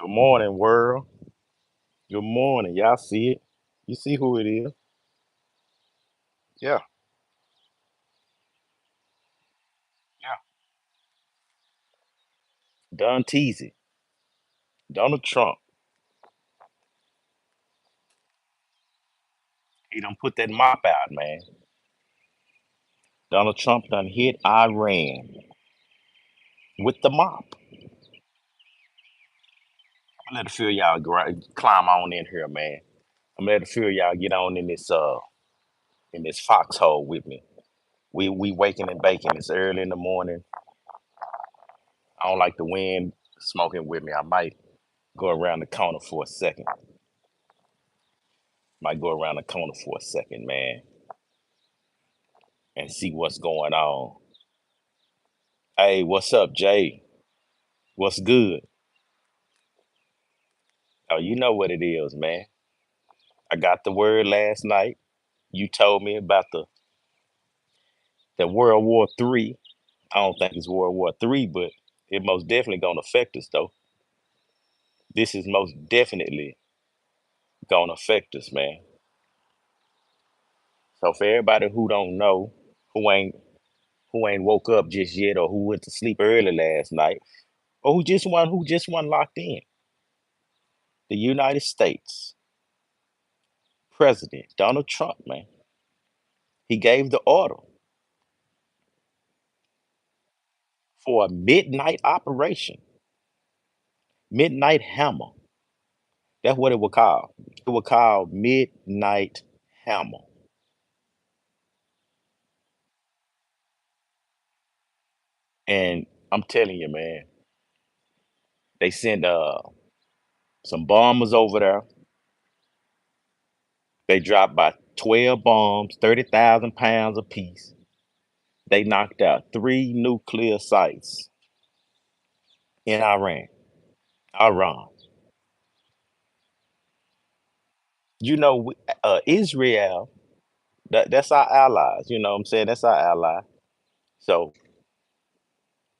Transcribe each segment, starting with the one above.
Good morning, world. Good morning. Y'all see it? You see who it is? Yeah, yeah. Don Teasy, Donald Trump. He done put that mop out, man. Donald Trump done hit Iran with the mop. I'm gonna let a few of y'all climb on in here, man. I'm gonna let a few of y'all get on in this foxhole with me. We waking and baking. It's early in the morning. I don't like the wind smoking with me. I might go around the corner for a second. Might go around the corner for a second, man, and see what's going on. Hey, what's up, Jay? What's good? Oh, you know what it is, man. I got the word last night. You told me about the World War Three. I don't think it's World War Three, but it most definitely gonna affect us though. This is most definitely gonna affect us, man. So for everybody who don't know, who ain't who ain't woke up just yet, or who went to sleep early last night, or who just one locked in, the United States President Donald Trump, man, he gave the order for a midnight operation, midnight hammer. That's what it was called. It was called Midnight Hammer. And I'm telling you, man, they sent some bombers over there. They dropped by 12 bombs, 30,000 pounds apiece. They knocked out three nuclear sites in Iran. Iran. You know, Israel, that's our allies. You know what I'm saying? That's our ally. So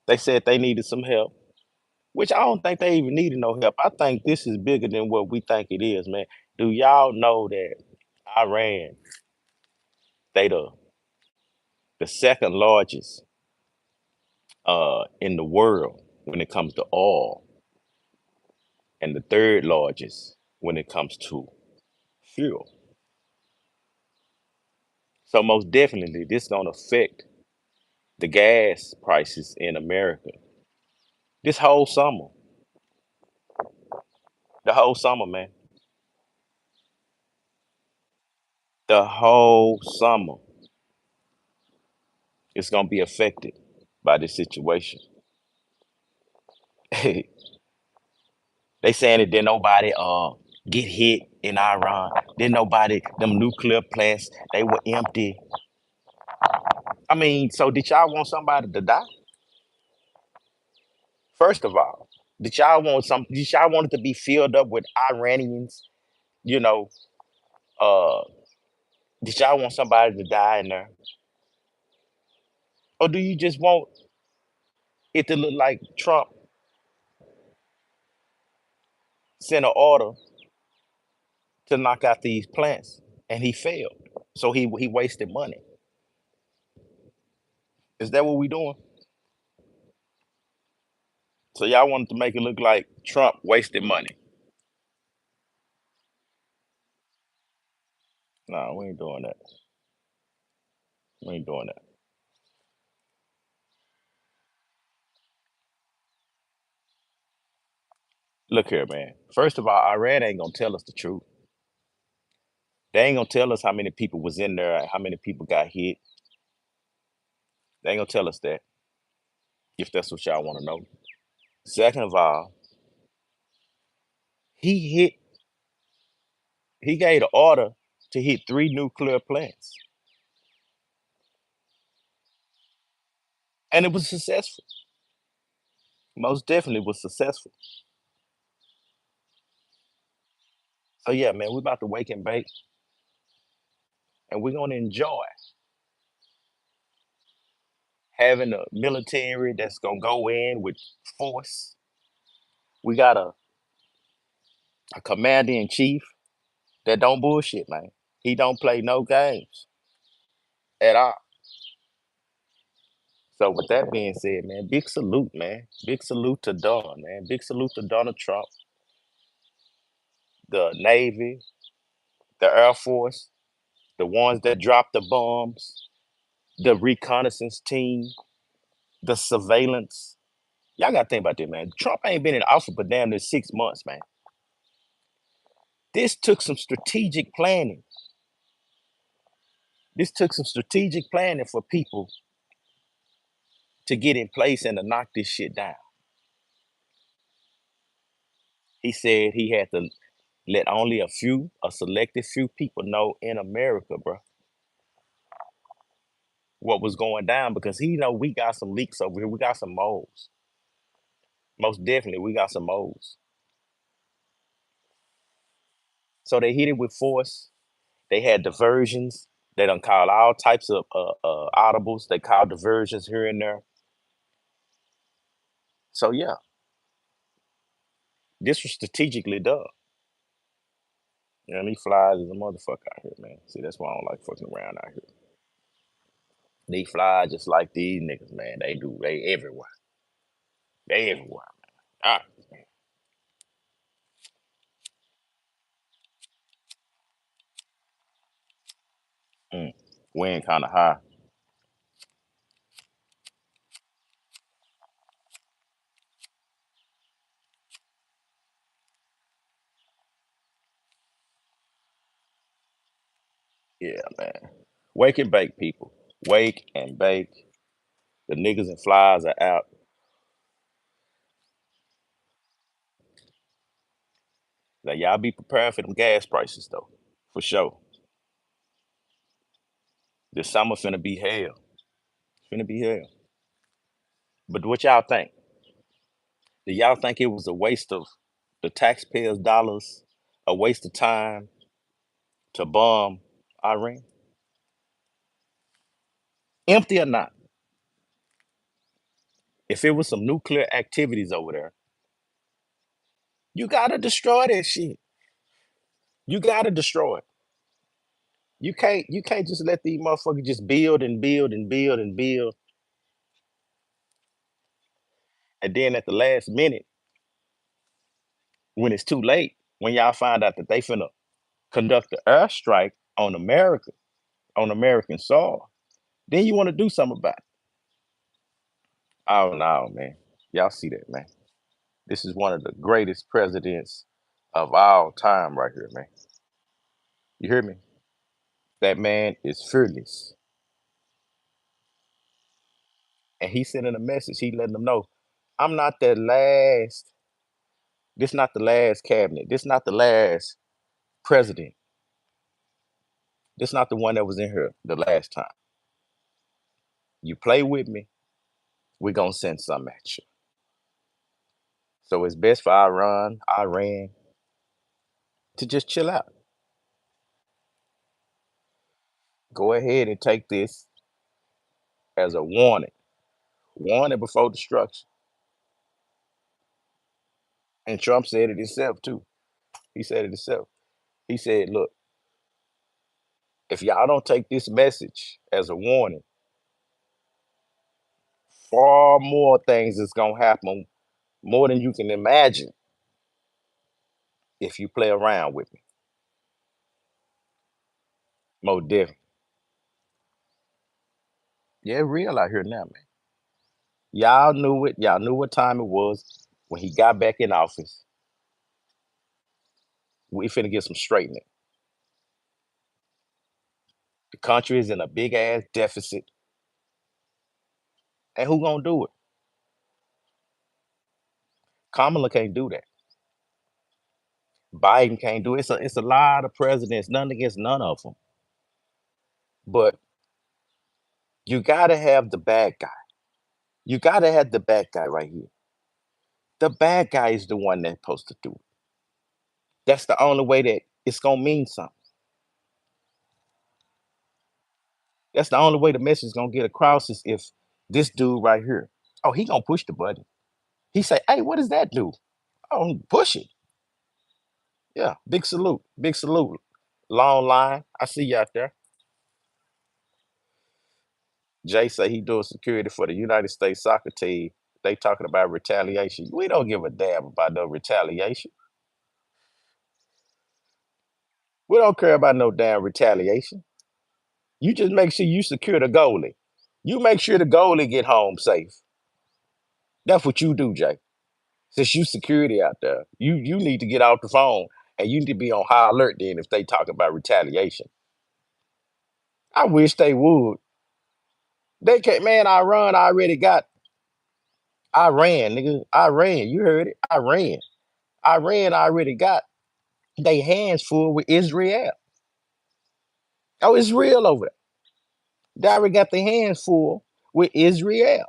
they said they needed some help. Which I don't think they even needed no help. I think this is bigger than what we think it is, man. Do y'all know that Iran, they the second largest in the world when it comes to oil, and the third largest when it comes to fuel. So most definitely this gonna affect the gas prices in America. This whole summer. The whole summer, man. The whole summer it's gonna be affected by this situation. They saying that didn't nobody get hit in Iran. Didn't nobody them nuclear plants they were empty. I mean, so did y'all want somebody to die? First of all, did y'all want it to be filled up with Iranians? You know, uh did y'all want somebody to die in there? Or do you just want it to look like Trump sent an order to knock out these plants and he failed? So he wasted money. Is that what we doing? So y'all wanted to make it look like Trump wasted money. No, we ain't doing that. We ain't doing that. Look here, man. First of all, Iran ain't gonna tell us the truth. They ain't gonna tell us how many people was in there, how many people got hit. They ain't gonna tell us that if that's what y'all want to know. Second of all, he hit. He gave the order to hit three nuclear plants, and it was successful. Most definitely was successful. So yeah, man, we about to wake and bake, and we're gonna enjoy having a military that's gonna go in with force. We got a a commander in chief that don't bullshit, man. He don't play no games at all. So with that being said, man, big salute, man. Big salute to Don, man. Big salute to Donald Trump, the Navy, the Air Force, the ones that dropped the bombs, the reconnaissance team, the surveillance. Y'all gotta think about this, man. Trump ain't been in office but damn near 6 months, man. This took some strategic planning. This took some strategic planning for people to get in place and to knock this shit down. He said he had to let only a selected few people know in America, bro, what was going down because he know we got some leaks over here. We got some moles. Most definitely, we got some moles. So they hit it with force. They had diversions. They done called all types of audibles. They called diversions here and there. So yeah, this was strategically done. You know, these flies is a motherfucker out here, man. See, that's why I don't like fucking around out here. They fly just like these niggas, man. They do. They everywhere. They everywhere. Ah, mm. Wind kind of high. Yeah, man. Wake and bake, people. Wake and bake. The niggas and flies are out. Now, y'all be prepared for them gas prices, though. For sure. This summer finna be hell. Finna be hell. But what y'all think? Do y'all think it was a waste of the taxpayers' dollars, a waste of time to bomb Iran? Empty or not? If it was some nuclear activities over there, you gotta destroy that shit. You gotta destroy it. You can't just let these motherfuckers just build and build and build and build, and then at the last minute, when it's too late, when y'all find out that they finna conduct an airstrike on America, on American soil, then you want to do something about it. Oh no, man. Y'all see that, man. This is one of the greatest presidents of all time right here, man. You hear me? That man is fearless. And he's sending a message. He letting them know, I'm not that last. This not the last cabinet. This not the last president. This not the one that was in here the last time. You play with me, we're gonna send some at you. So it's best for Iran to just chill out. Go ahead and take this as a warning. Warning before destruction. And Trump said it himself too. He said it himself. He said, look, if y'all don't take this message as a warning, far more things is gonna happen, more than you can imagine if you play around with me. More different. Yeah, real out here now, man. Y'all knew it. Y'all knew what time it was when he got back in office. We finna get some straightening. The country is in a big ass deficit. And who gonna do it? Kamala can't do that. Biden can't do it. It's a lot of presidents, none against none of them. But you gotta have the bad guy. You gotta have the bad guy right here. The bad guy is the one that's supposed to do it. That's the only way that it's gonna mean something. That's the only way the message is gonna get across is if this dude right here, oh, he gonna push the button. He say, hey, what does that do? Oh, push it. Yeah, big salute, big salute. Long line. I see you out there. Jay say he doing security for the United States soccer team. They talking about retaliation. We don't give a damn about no retaliation. We don't care about no damn retaliation. You just make sure you secure the goalie. You make sure the goalie get home safe. That's what you do, Jay. Since you security out there, you need to get off the phone and you need to be on high alert then if they talk about retaliation. I wish they would. They can't, man, I already got, I ran, nigga. I ran. You heard it. I ran. I already got they hands full with Israel. Oh, it's real over there. They already got their hands full with Israel.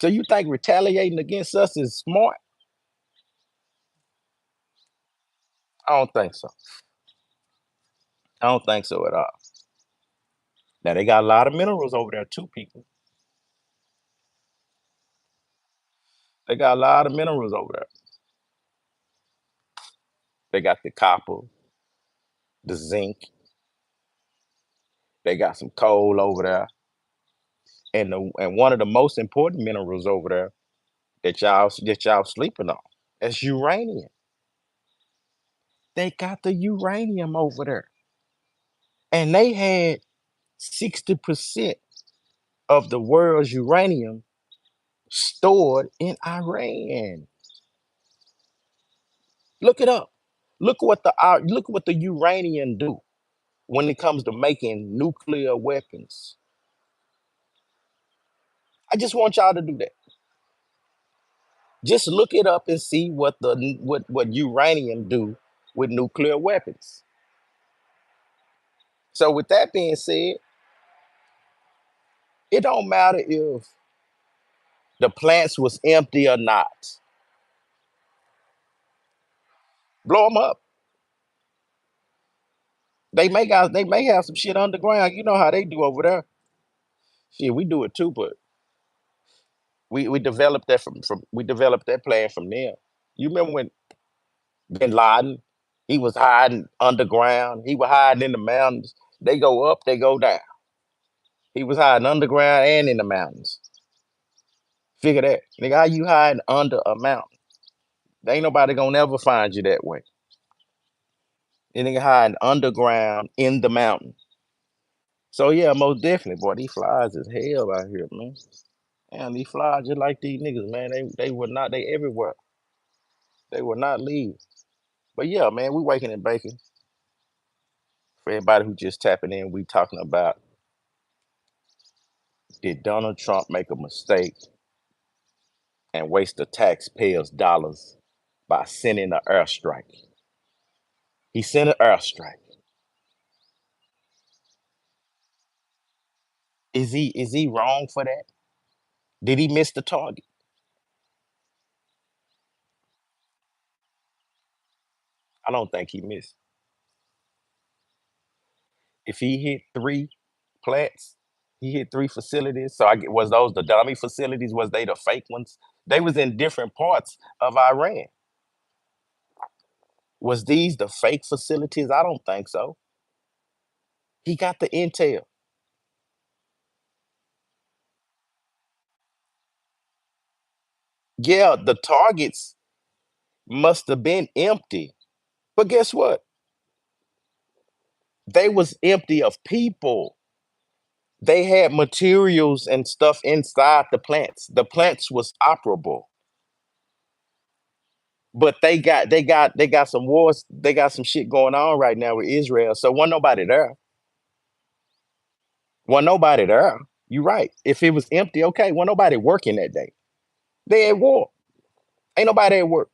So you think retaliating against us is smart? I don't think so. I don't think so at all. Now they got a lot of minerals over there too, people. They got a lot of minerals over there. They got the copper, the zinc. They got some coal over there, and one of the most important minerals over there that y'all sleeping on. That's uranium. They got the uranium over there, and they had 60% of the world's uranium stored in Iran. Look it up. Look what the uranium do when it comes to making nuclear weapons. I just want y'all to do that. Just look it up and see what uranium do with nuclear weapons. So with that being said, it don't matter if the plants was empty or not. Blow them up. They may have some shit underground. You know how they do over there. Shit, we do it too, but we developed that from we developed that plan from them. You remember when Bin Laden, he was hiding underground. He was hiding in the mountains. They go up, they go down. He was hiding underground and in the mountains. Figure that. Nigga, how you hiding under a mountain? There ain't nobody gonna ever find you that way. And nigga hiding underground in the mountain. So yeah, most definitely, boy, these flies is hell out here, man. Damn, these flies just like these niggas, man. They were not, they everywhere. They will not leave. But yeah, man, we waking and baking. For everybody who just tapping in, we talking about, did Donald Trump make a mistake and waste the taxpayers' dollars by sending an airstrike? He sent an airstrike. Is he wrong for that? Did he miss the target? I don't think he missed. If he hit three plants, he hit three facilities. So was those the dummy facilities? Was they the fake ones? They was in different parts of Iran. Was these the fake facilities? I don't think so. He got the intel. Yeah, the targets must have been empty. But guess what? They was empty of people. They had materials and stuff inside the plants. The plants was operable. But they got some wars, they got some shit going on right now with Israel. So wasn't nobody there. Wasn't nobody there. You right. If it was empty, okay, wasn't nobody working that day. They at war. Ain't nobody at work.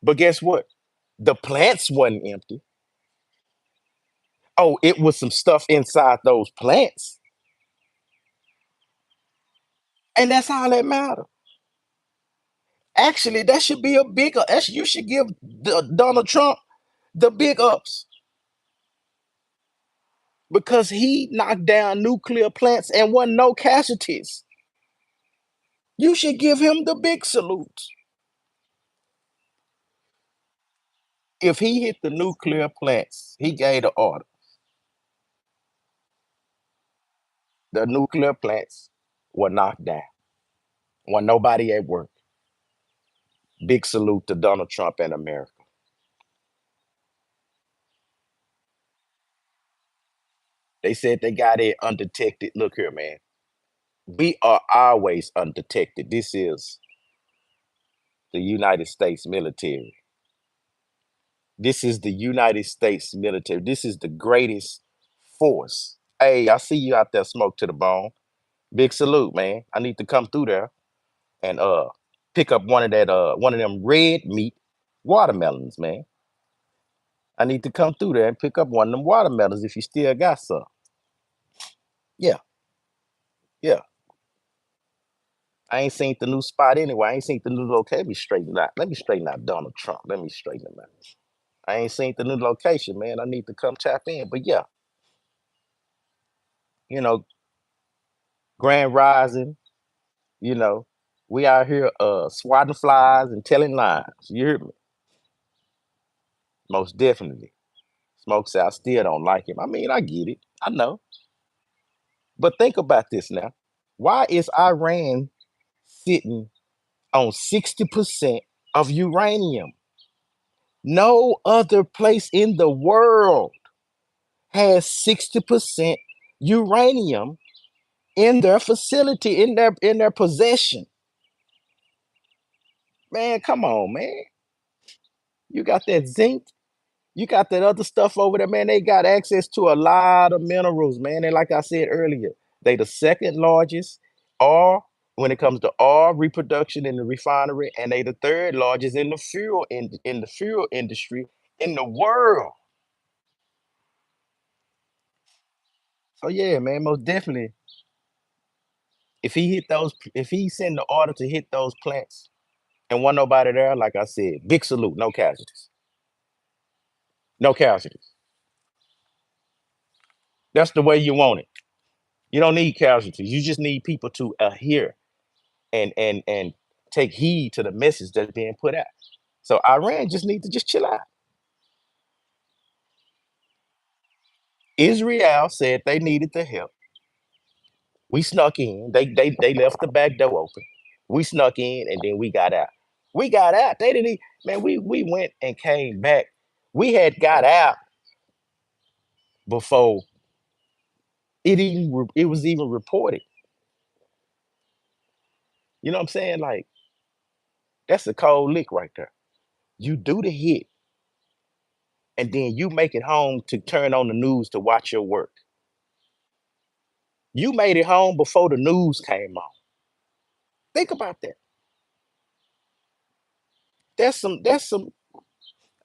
But guess what? The plants wasn't empty. Oh, it was some stuff inside those plants. And that's all that matters. Actually, that should be a bigger. You should give Donald Trump the big ups because he knocked down nuclear plants and wasn't no casualties. You should give him the big salute. If he hit the nuclear plants, he gave the order. The nuclear plants were knocked down. When nobody at work. Big salute to Donald Trump and America. They said they got it undetected. Look here, man. We are always undetected. This is the United States military. This is the United States military. This is the greatest force. Hey, I see you out there, smoke to the bone. Big salute, man. I need to come through there and pick up one of them red meat watermelons, man. I need to come through there and pick up one of them watermelons if you still got some. Yeah, yeah. I ain't seen the new spot anyway. I ain't seen the new location. Let me straighten out. Let me straighten out Donald Trump. Let me straighten him out. I ain't seen the new location, man. I need to come tap in. But yeah, you know, Grand Rising, you know, we out here swatting flies and telling lies. You hear me? Most definitely. Smoke said I still don't like him. I mean, I get it. I know. But think about this now. Why is Iran sitting on 60% of uranium? No other place in the world has 60% uranium in their facility, in their possession. Man, come on, man. You got that zinc, you got that other stuff over there, man. They got access to a lot of minerals, man. And like I said earlier, they the second largest oil when it comes to oil reproduction in the refinery, and they the third largest in the in the fuel industry in the world. So yeah, man, most definitely. If he send the order to hit those plants and wasn't nobody there, like I said, big salute, no casualties. No casualties. That's the way you want it. You don't need casualties. You just need people to adhere and take heed to the message that's being put out. So Iran just need to just chill out. Israel said they needed the help. We snuck in. They left the back door open. We snuck in and then we got out. We got out. They didn't man, we went and came back. We had got out before it was even reported. You know what I'm saying? Like that's a cold lick right there. You do the hit and then you make it home to turn on the news to watch your work. You made it home before the news came on. Think about that. That's some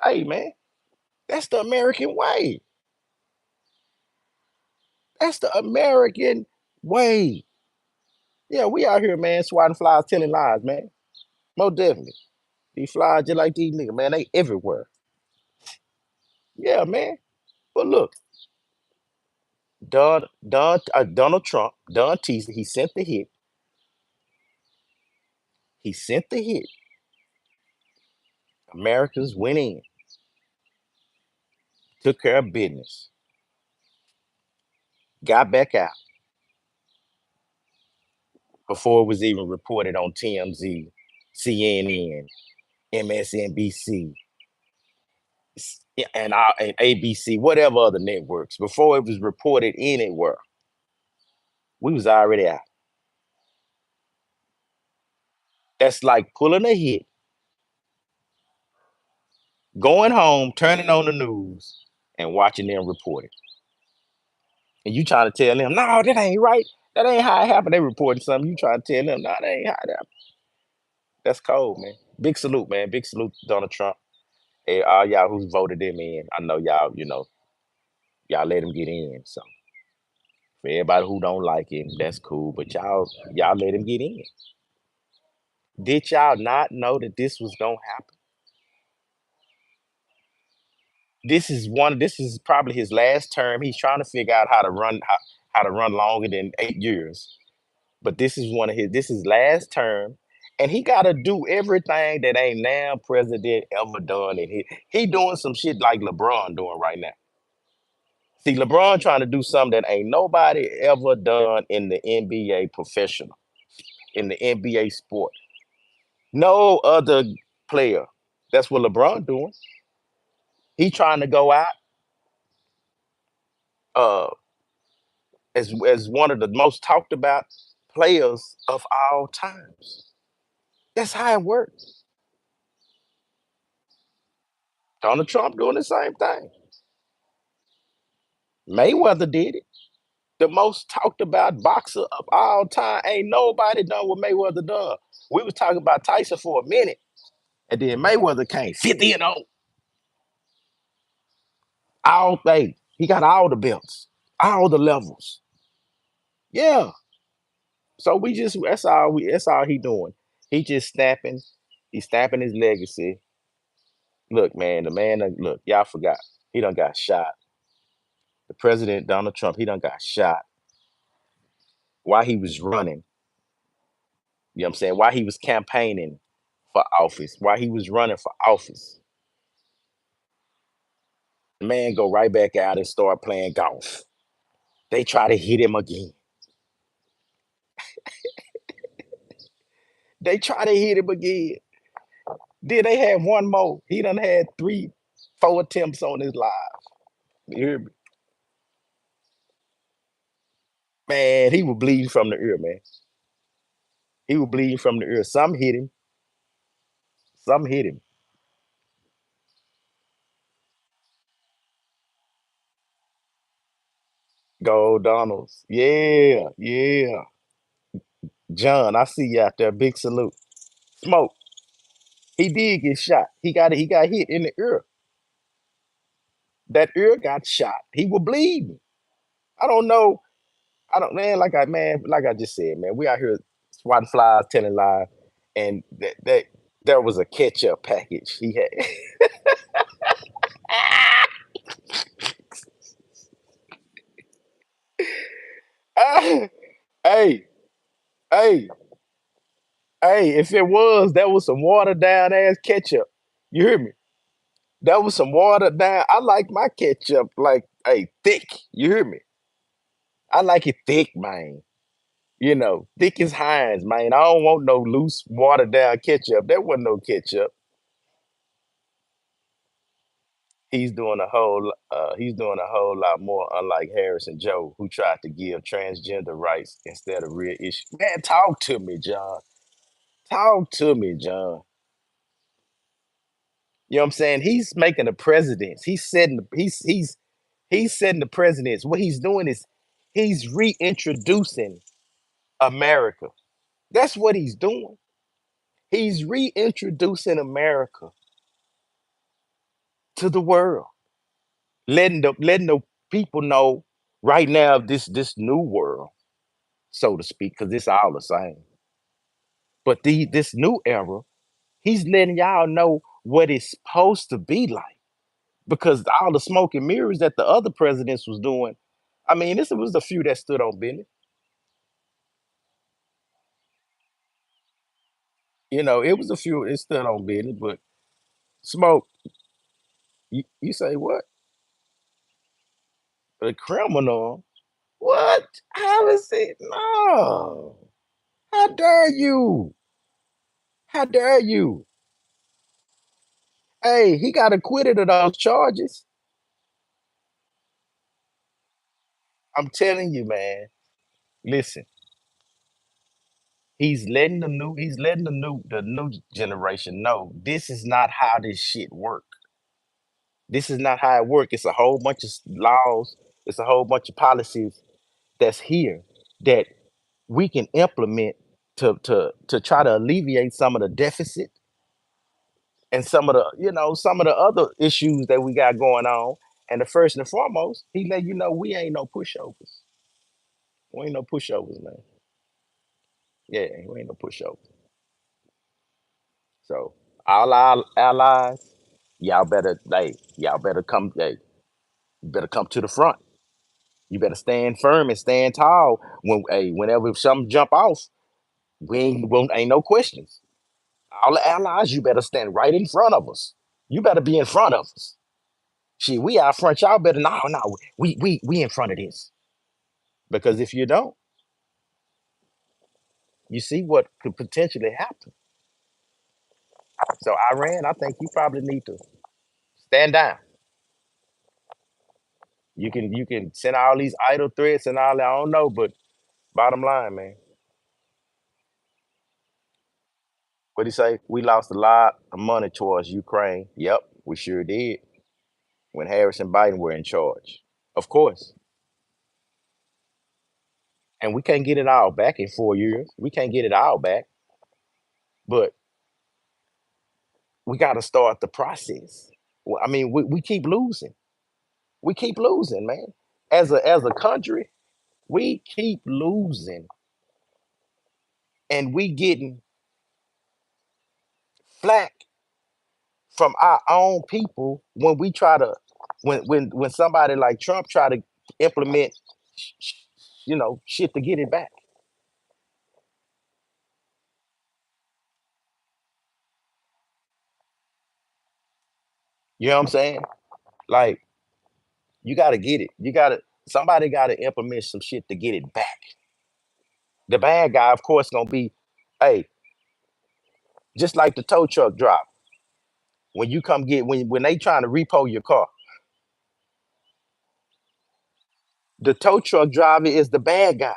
hey man, that's the American way. That's the American way. Yeah, we out here, man, swatting flies, telling lies, man. Most definitely. These flies just like these niggas, man, they everywhere. Yeah, man. But look, Donald Trump, Don teased, he sent the hit. He sent the hit. Americans went in, took care of business, got back out before it was even reported on TMZ, CNN, MSNBC, and ABC, whatever other networks. Before it was reported anywhere, we was already out. That's like pulling a hit, going home, turning on the news, and watching them report it. And you trying to tell them, no, that ain't right. That ain't how it happened. They reporting something. You trying to tell them, no, that ain't how it happened. That's cold, man. Big salute, man. Big salute to Donald Trump. Hey, all y'all who's voted him in. I know y'all, y'all let him get in. So for everybody who don't like him, that's cool. But y'all let him get in. Did y'all not know that this was gonna happen? This is probably his last term. He's trying to figure out how to run longer than 8 years. But this is last term, And he gotta do everything that ain't now president ever done. And he doing some shit like LeBron doing right now. See, LeBron trying to do something that ain't nobody ever done in the NBA professional, in the NBA sport. No other player. That's what LeBron doing. He trying to go out uh as one of the most talked about players of all times. That's how it works. Donald Trump doing the same thing. Mayweather did it. The most talked about boxer of all time. Ain't nobody done what Mayweather done. We was talking about Tyson for a minute, and then Mayweather came 50 and 0. All things. He got all the belts, all the levels. Yeah. So we just that's all he doing. He just snapping, he's snapping his legacy. Look, man, the man look, y'all forgot. He done got shot. The president, Donald Trump, he done got shot while he was running. You know what I'm saying? While he was campaigning for office, while he was running for office. The man go right back out and start playing golf. They try to hit him again. They try to hit him again. Then they had one more. He done had three, four attempts on his life. You hear me? Man, he was bleeding from the ear, man. He was bleeding from the ear. Some hit him. Some hit him. Go Donalds. Yeah, yeah. John, I see you out there. Big salute. Smoke. He did get shot. He got hit in the ear. That ear got shot. He was bleeding. I don't know. I don't man, like I just said, man, we out here swatting flies, telling lies, and that there was a ketchup package he had. Hey, hey, hey, if it was, that was some watered down ass ketchup. You hear me? That was some watered down. I like my ketchup like thick. You hear me? I like it thick, man. You know, thick as Heinz, man. I don't want no loose, watered down ketchup. That wasn't no ketchup. He's doing a whole lot more, unlike Harrison Joe, who tried to give transgender rights instead of real issues. Man, talk to me, John. Talk to me, John. You know what I'm saying? He's making the presidents. He's setting the presidents. What he's doing is he's reintroducing America. That's what he's doing. He's reintroducing America to the world, letting the people know right now this new world, so to speak, because it's all the same. But this new era, he's letting y'all know what it's supposed to be like. Because all the smoke and mirrors that the other presidents was doing, I mean, this was a few that stood on business. You know, it was a few it stood on business, but smoke, you say what? A criminal? What? How is it? No. How dare you? How dare you? Hey, he got acquitted of those charges. I'm telling you, man. Listen, he's letting the new generation know this is not how this shit work. This is not how it work. It's a whole bunch of laws, it's a whole bunch of policies that's here that we can implement to try to alleviate some of the deficit and some of the some of the other issues that we got going on. And the first and foremost, he let you know we ain't no pushovers. We ain't no pushovers, man. Yeah, we ain't no pushovers. So all our allies, y'all better come, you better come to the front. You better stand firm and stand tall. Whenever something jump off, ain't no questions. All the allies, you better stand right in front of us. You better be in front of us. Shit, we out front. Y'all better no. We in front of this. Because if you don't, you see what could potentially happen. So Iran, I think you probably need to stand down. You can send all these idle threats and all that. I don't know, but bottom line, man, what do you say? We lost a lot of money towards Ukraine. Yep, we sure did. When Harris and Biden were in charge, of course. And we can't get it all back in 4 years. We can't get it all back, but we got to start the process. Well, I mean, we keep losing. We keep losing, man. As a country, we keep losing, and we getting flack from our own people when we try to when somebody like Trump try to implement shit to get it back. You know what I'm saying? Like you got to get it. You got to somebody got to implement some shit to get it back. The bad guy, of course, gonna be, hey, just like the tow truck drop. When you come get when they trying to repo your car, the tow truck driver is the bad guy.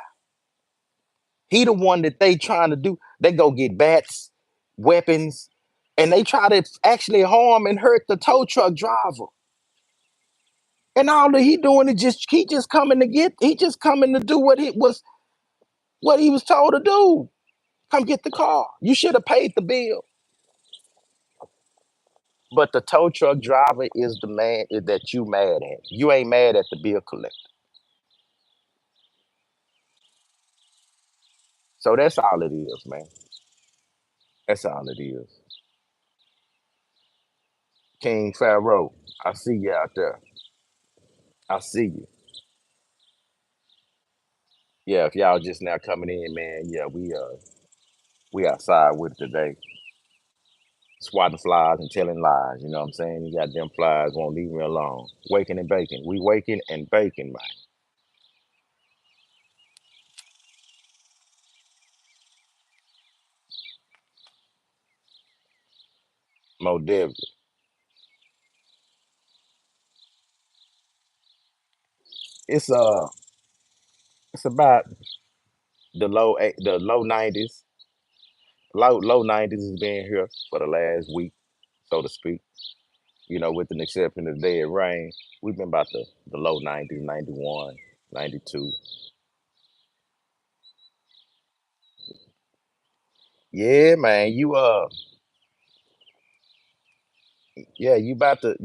He the one that they trying to do. They go get bats, weapons, and they try to actually harm and hurt the tow truck driver. And all that he doing is just coming to get he just coming to do what he was told to do. Come get the car. You should have paid the bill. But the tow truck driver is the man that you mad at. You ain't mad at the bill collector. So that's all it is, man. That's all it is. King Pharaoh, I see you out there. I see you. Yeah, if y'all just now coming in, man, yeah, we outside with it today. Swatting flies and telling lies, you know what I'm saying? You got them flies won't leave me alone. Waking and baking. We waking and baking, man. Mo Dev. It's it's about the low nineties. Low nineties has been here for the last week, so to speak. With an exception of the day it rained. We've been about the low 90s, 91, 92. Yeah, man. Yeah, you about to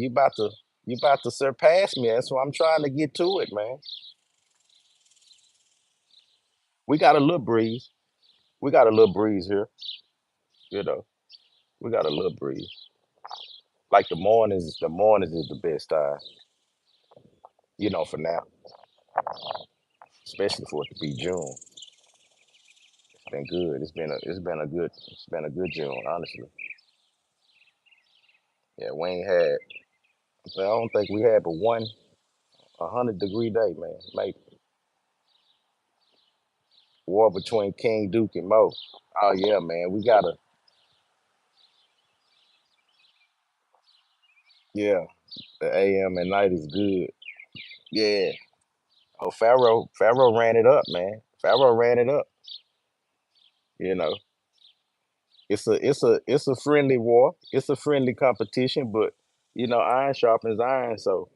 surpass me. That's why I'm trying to get to it, man. We got a little breeze. We got a little breeze here, you know. We got a little breeze. Like the mornings is the best time, for now, especially for it to be June. It's been good. It's been a good June, honestly. Yeah, we ain't had. I don't think we had but one 100-degree day, man. Maybe war between King Duke and Mo. Oh yeah, man. We gotta. Yeah, the AM and night is good. Yeah. Oh, Pharaoh ran it up, man. Pharaoh ran it up. You know, it's a friendly war. It's a friendly competition, but iron sharpens iron. So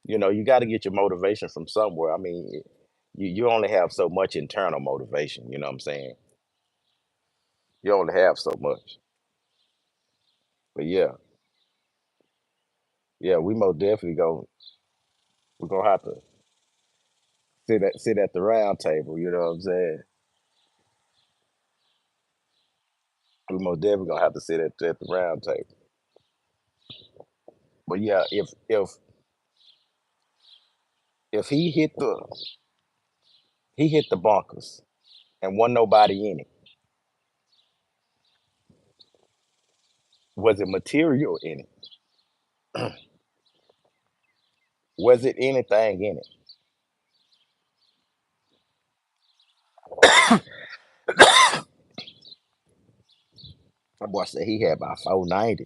you got to get your motivation from somewhere. I mean, you only have so much internal motivation. You know what I'm saying? You only have so much. But yeah, yeah, we most definitely go. We're gonna have to sit at the round table. You know what I'm saying? We most definitely gonna have to sit at the round table. But yeah, if he hit the bunkers and wasn't nobody in it, Was it material in it? Was it anything in it? My boy said he had about 490.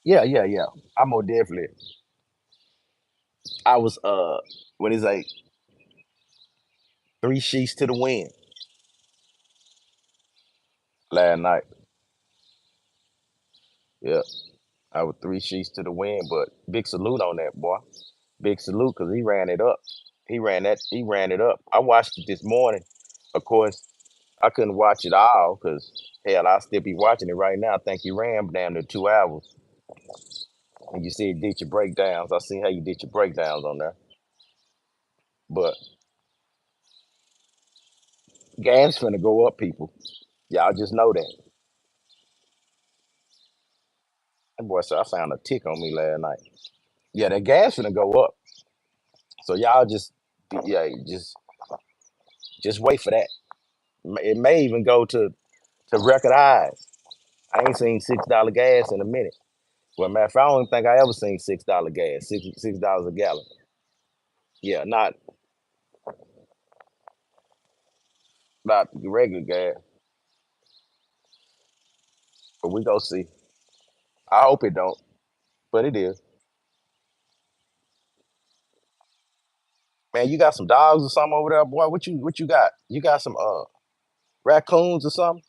Yeah, yeah, yeah. I more definitely. I was what is like 3 sheets to the wind last night. Yeah, I was 3 sheets to the wind, but big salute on that boy. Big salute because he ran it up. He ran it up. I watched it this morning. Of course, I couldn't watch it all because hell, I'll still be watching it right now. I think he ran down to 2 hours. And you see it did your breakdowns. I see how you did your breakdowns on there. But gas finna go up, people. Y'all just know that. That boy said I found a tick on me last night. Yeah, that gas finna go up. So y'all just yeah, just wait for that. It may even go to record highs. I ain't seen $6 gas in a minute. Well, matter of fact, I don't think I ever seen $6 gas, $6 a gallon. Yeah, not the regular gas, but we go see. I hope it don't, but it is. Man, you got some dogs or something over there, boy? What you got? You got some raccoons or something?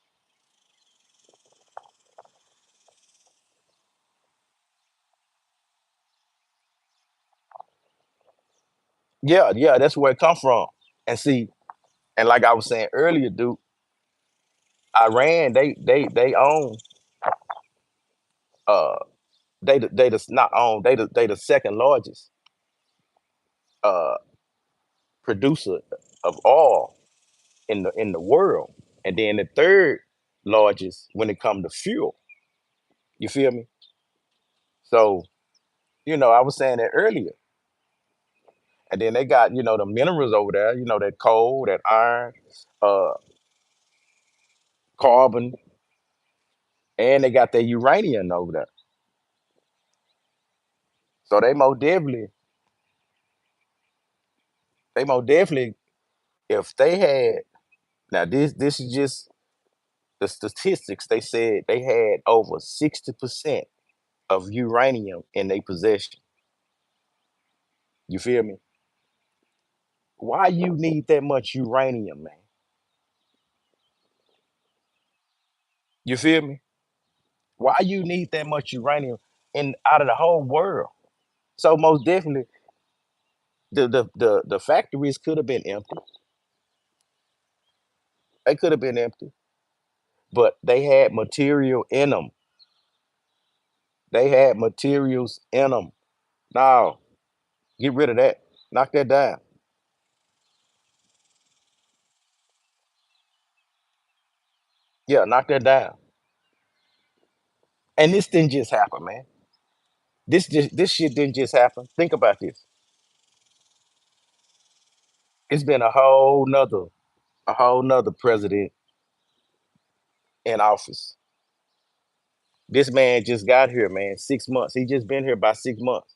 Yeah, yeah, that's where it come from. And see, and like I was saying earlier, dude, Iran, they own uh not own, they the second largest uh producer of oil in the world. And then the third largest when it comes to fuel. You feel me? So, I was saying that earlier. And then they got, the minerals over there, that coal, that iron, uh, carbon, and they got that uranium over there. So they most definitely, if they had now this is just the statistics. They said they had over 60% of uranium in their possession. You feel me? Why you need that much uranium, man? You feel me? Why you need that much uranium in out of the whole world? So most definitely, the factories could have been empty. They could have been empty, but they had material in them. They had materials in them. Now, get rid of that. Knock that down. Yeah, knock that down. And this didn't just happen, man. This shit didn't just happen. Think about this. It's been a whole nother president in office. This man just got here, man. 6 months. He just been here about 6 months.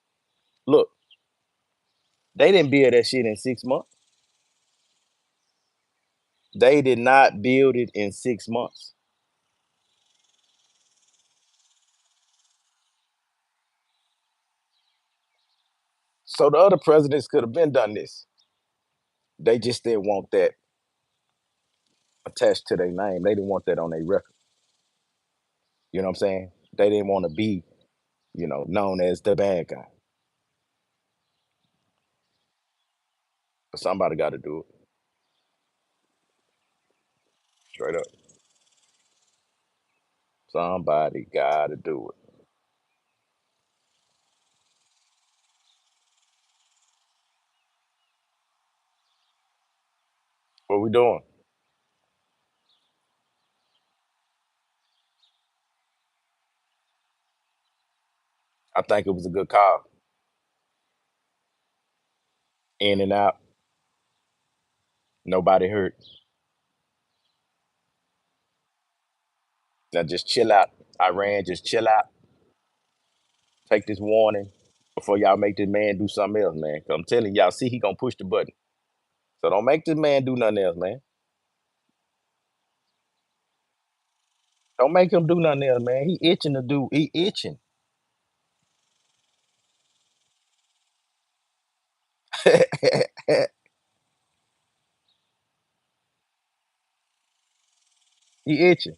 Look, they didn't build that shit in 6 months. They did not build it in 6 months. So the other presidents could have been done this. They just didn't want that attached to their name. They didn't want that on their record. You know what I'm saying? They didn't want to be, known as the bad guy. But somebody got to do it. Straight up. Somebody got to do it. What we doing? I think it was a good call. In and out. Nobody hurt. Now just chill out. Iran, just chill out. Take this warning before y'all make this man do something else, man. 'Cause I'm telling y'all, see, he gonna push the button. So don't make this man do nothing else, man. Don't make him do nothing else, man. He itching to do. He itching. He itching.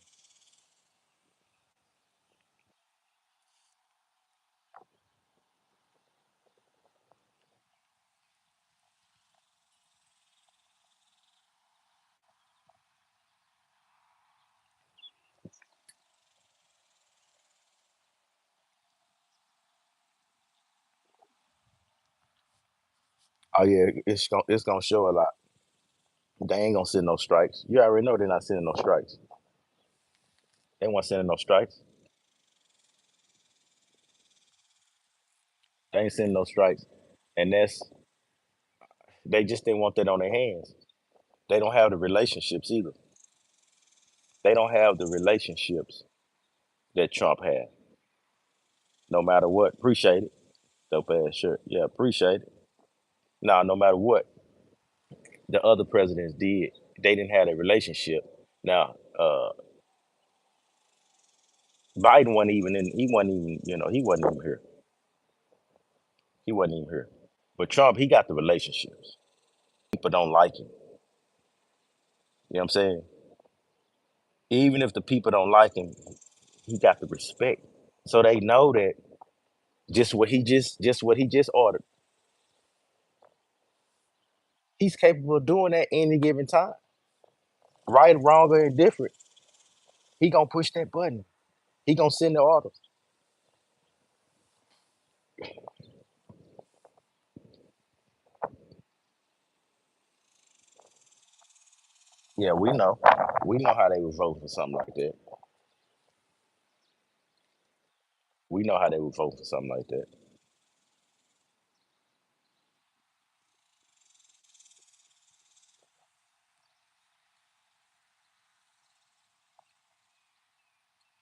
Oh yeah, it's gonna show a lot. They ain't gonna send no strikes. You already know they're not sending no strikes. They weren't sending no strikes. They ain't sending no strikes, and that's they just didn't want that on their hands. They don't have the relationships either. They don't have the relationships that Trump had. No matter what, appreciate it. Dope ass shirt. Yeah, appreciate it. Nah, no matter what the other presidents did, they didn't have a relationship. Now, Biden wasn't even in. He wasn't even. He wasn't even here. He wasn't even here. But Trump, he got the relationships. People don't like him. You know what I'm saying? Even if the people don't like him, he got the respect. So they know that just what he just ordered, he's capable of doing that any given time. Right, wrong, or indifferent. He gonna push that button. He gonna send the orders. Yeah, we know. We know how they would vote for something like that. We know how they would vote for something like that.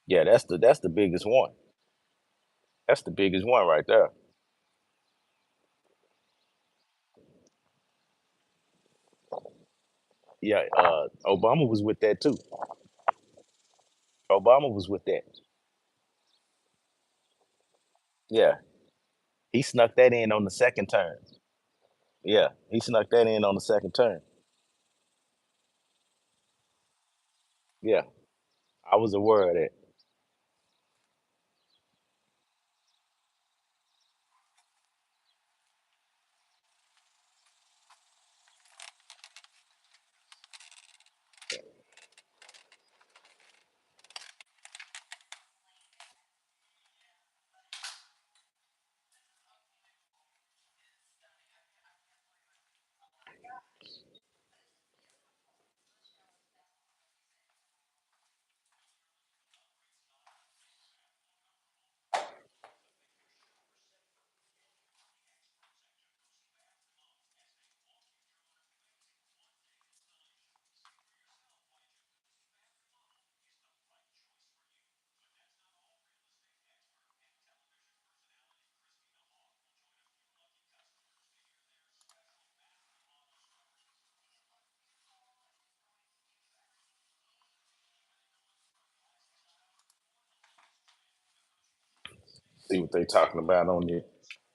Yeah, that's the biggest one. That's the biggest one right there. Yeah, Obama was with that too. Obama was with that. Yeah, he snuck that in on the second term. Yeah, he snuck that in on the second term. Yeah, I was aware of that. See what they talking about on there.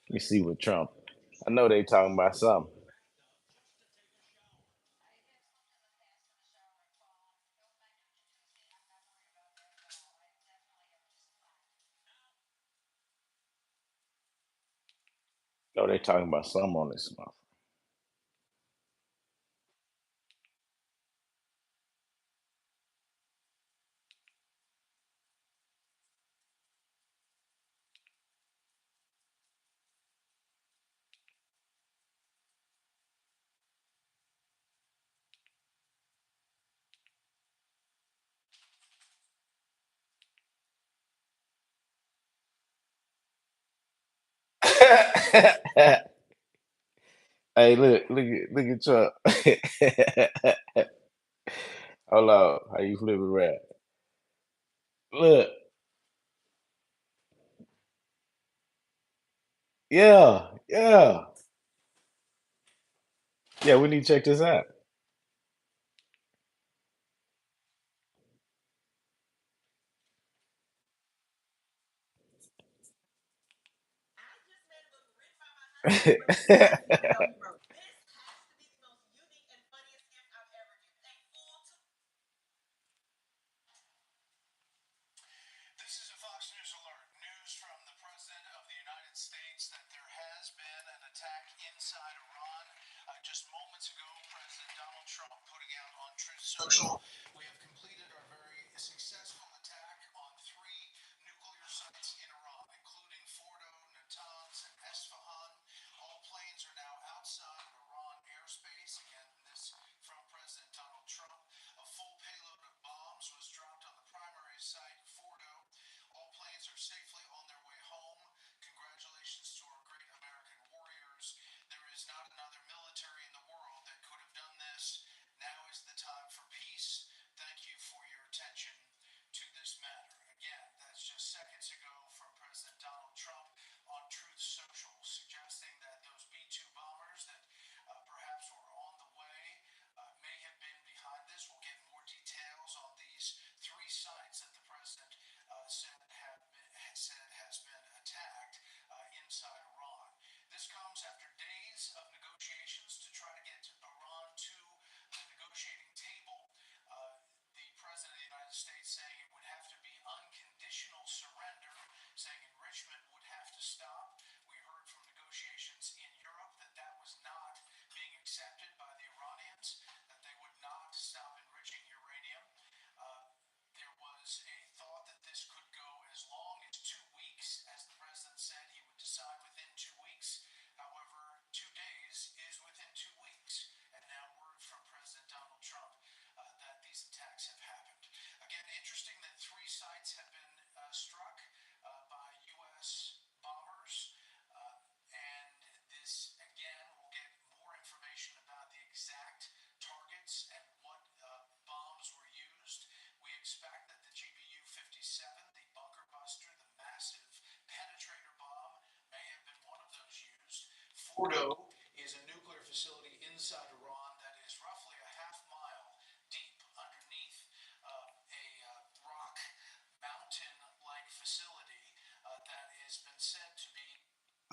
You see what Trump. I know they talking about something. Know they talking about something on this month. Hey, look at Trump. Hold on, how you flipping around? Yeah, yeah, yeah. We need to check this out.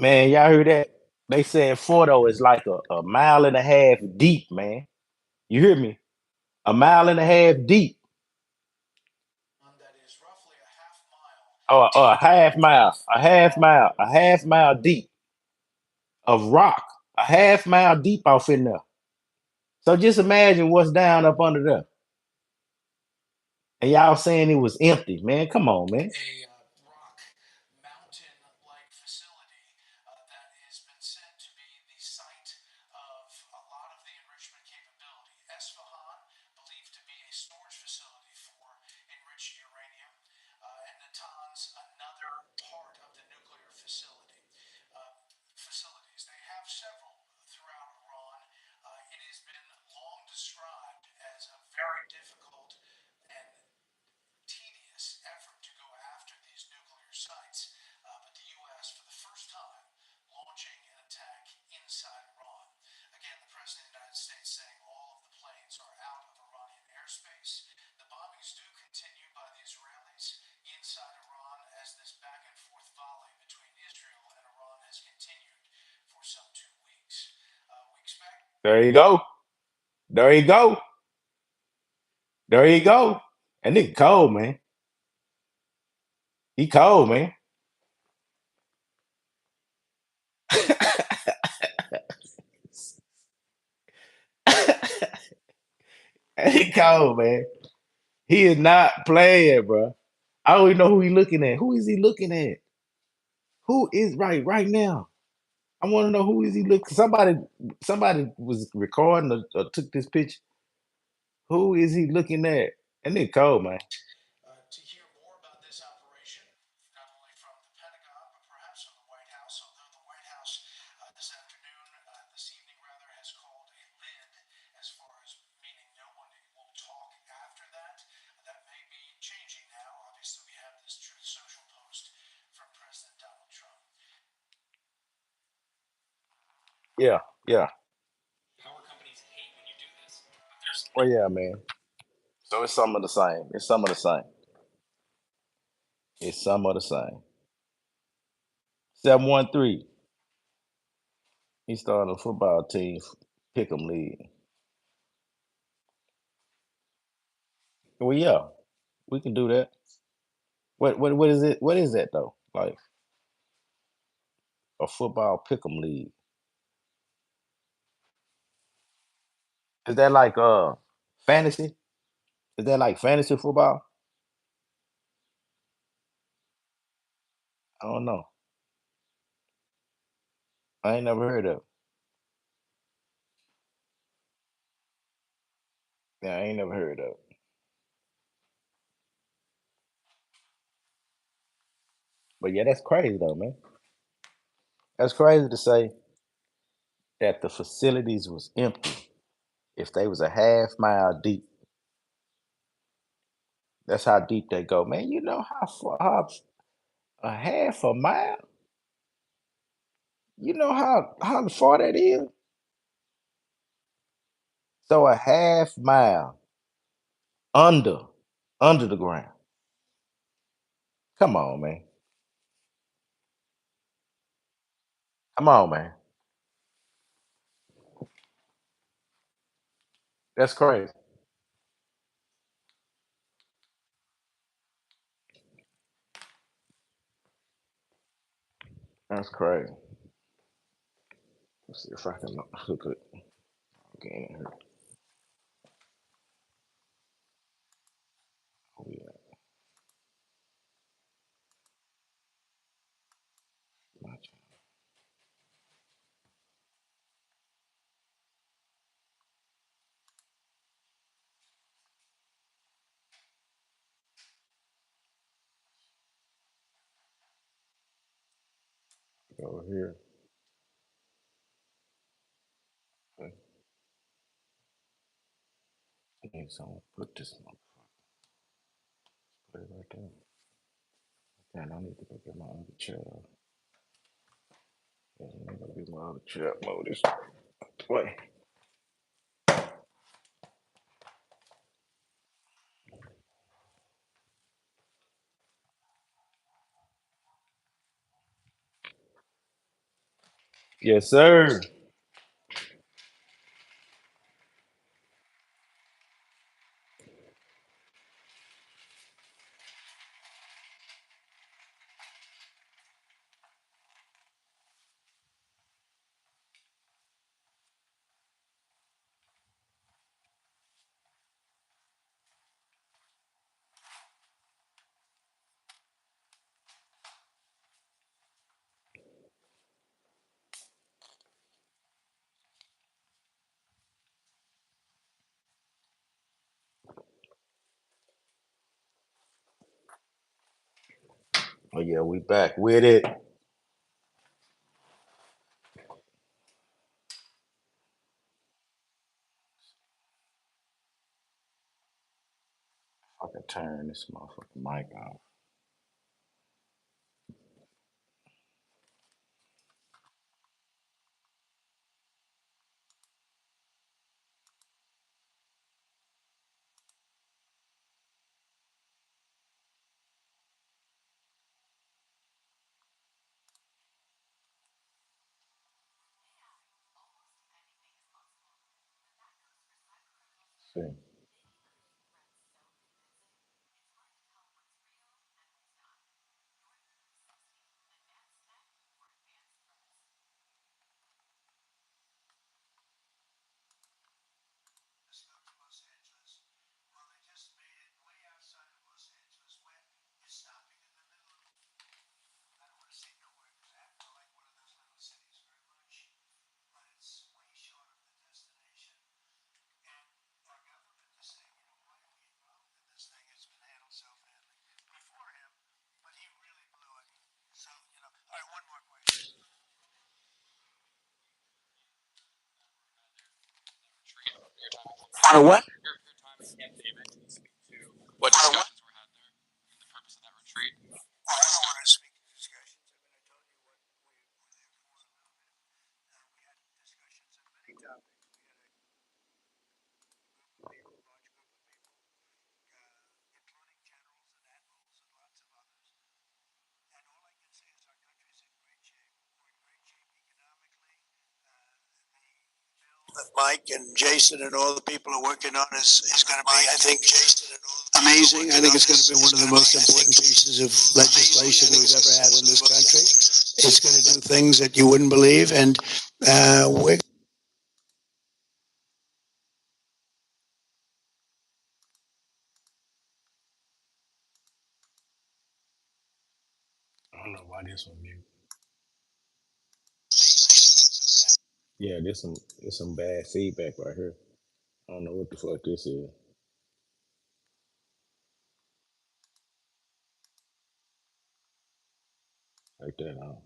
Man, y'all heard that? They said Fordo is like a mile and a half deep, man. You hear me? A mile and a half deep. Or a half mile deep of rock, a half mile deep off in there. So just imagine what's down up under there. And y'all saying it was empty, man. Come on, man. There you go. There you go. There you go. And nigga cold, man. He cold, man. He cold, man. He is not playing, bro. I don't even know who he looking at. Who is he looking at? Who is right now? I want to know who is he looking. Somebody was recording or took this picture. Who is he looking at? And nigga cold, man. Yeah, yeah. Well, yeah, man. So it's some of the same. It's some of the same. It's some of the same. 713. He started a football team, pick 'em league. Well, yeah, we can do that. What is it? What is that though? Like a football pick 'em league? Is that like fantasy? Is that like fantasy football? I don't know. I ain't never heard of it. Yeah, I ain't never heard of it. But yeah, that's crazy though, man. That's crazy to say that the facilities was empty if they was a half mile deep. That's how deep they go, man. You know how far, how a half a mile? You know how far that is? So a half mile under under the ground. Come on, man. Come on, man. That's crazy. That's crazy. Let's see if I can hook it again. Oh, yeah. Over here. Okay. I need someone to put this motherfucker. Put it right there. Man, I need to go get my other chair. Yeah, I need to get my other chair. Move this way. Yes, sir. Oh yeah, we back with it. I can turn this motherfucking mic off. See. On what? What discussions were had there? The purpose of that retreat? Mike and Jason and all the people who are working on is going to be, I think, amazing. I think it's going to be one of the most important pieces of legislation we've ever had in this country. It's going to do things that you wouldn't believe, and we're I don't know why this one mute. Yeah, there's some bad feedback right here. I don't know what the fuck this is. Like that.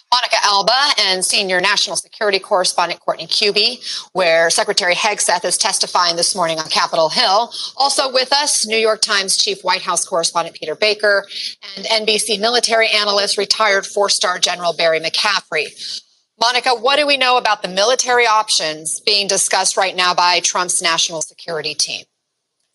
Monica Alba and senior national security correspondent Courtney Cubie, where Secretary Hegseth is testifying this morning on Capitol Hill. Also with us, New York Times chief White House correspondent Peter Baker and NBC military analyst, retired four-star General Barry McCaffrey. Monica, what do we know about the military options being discussed right now by Trump's national security team?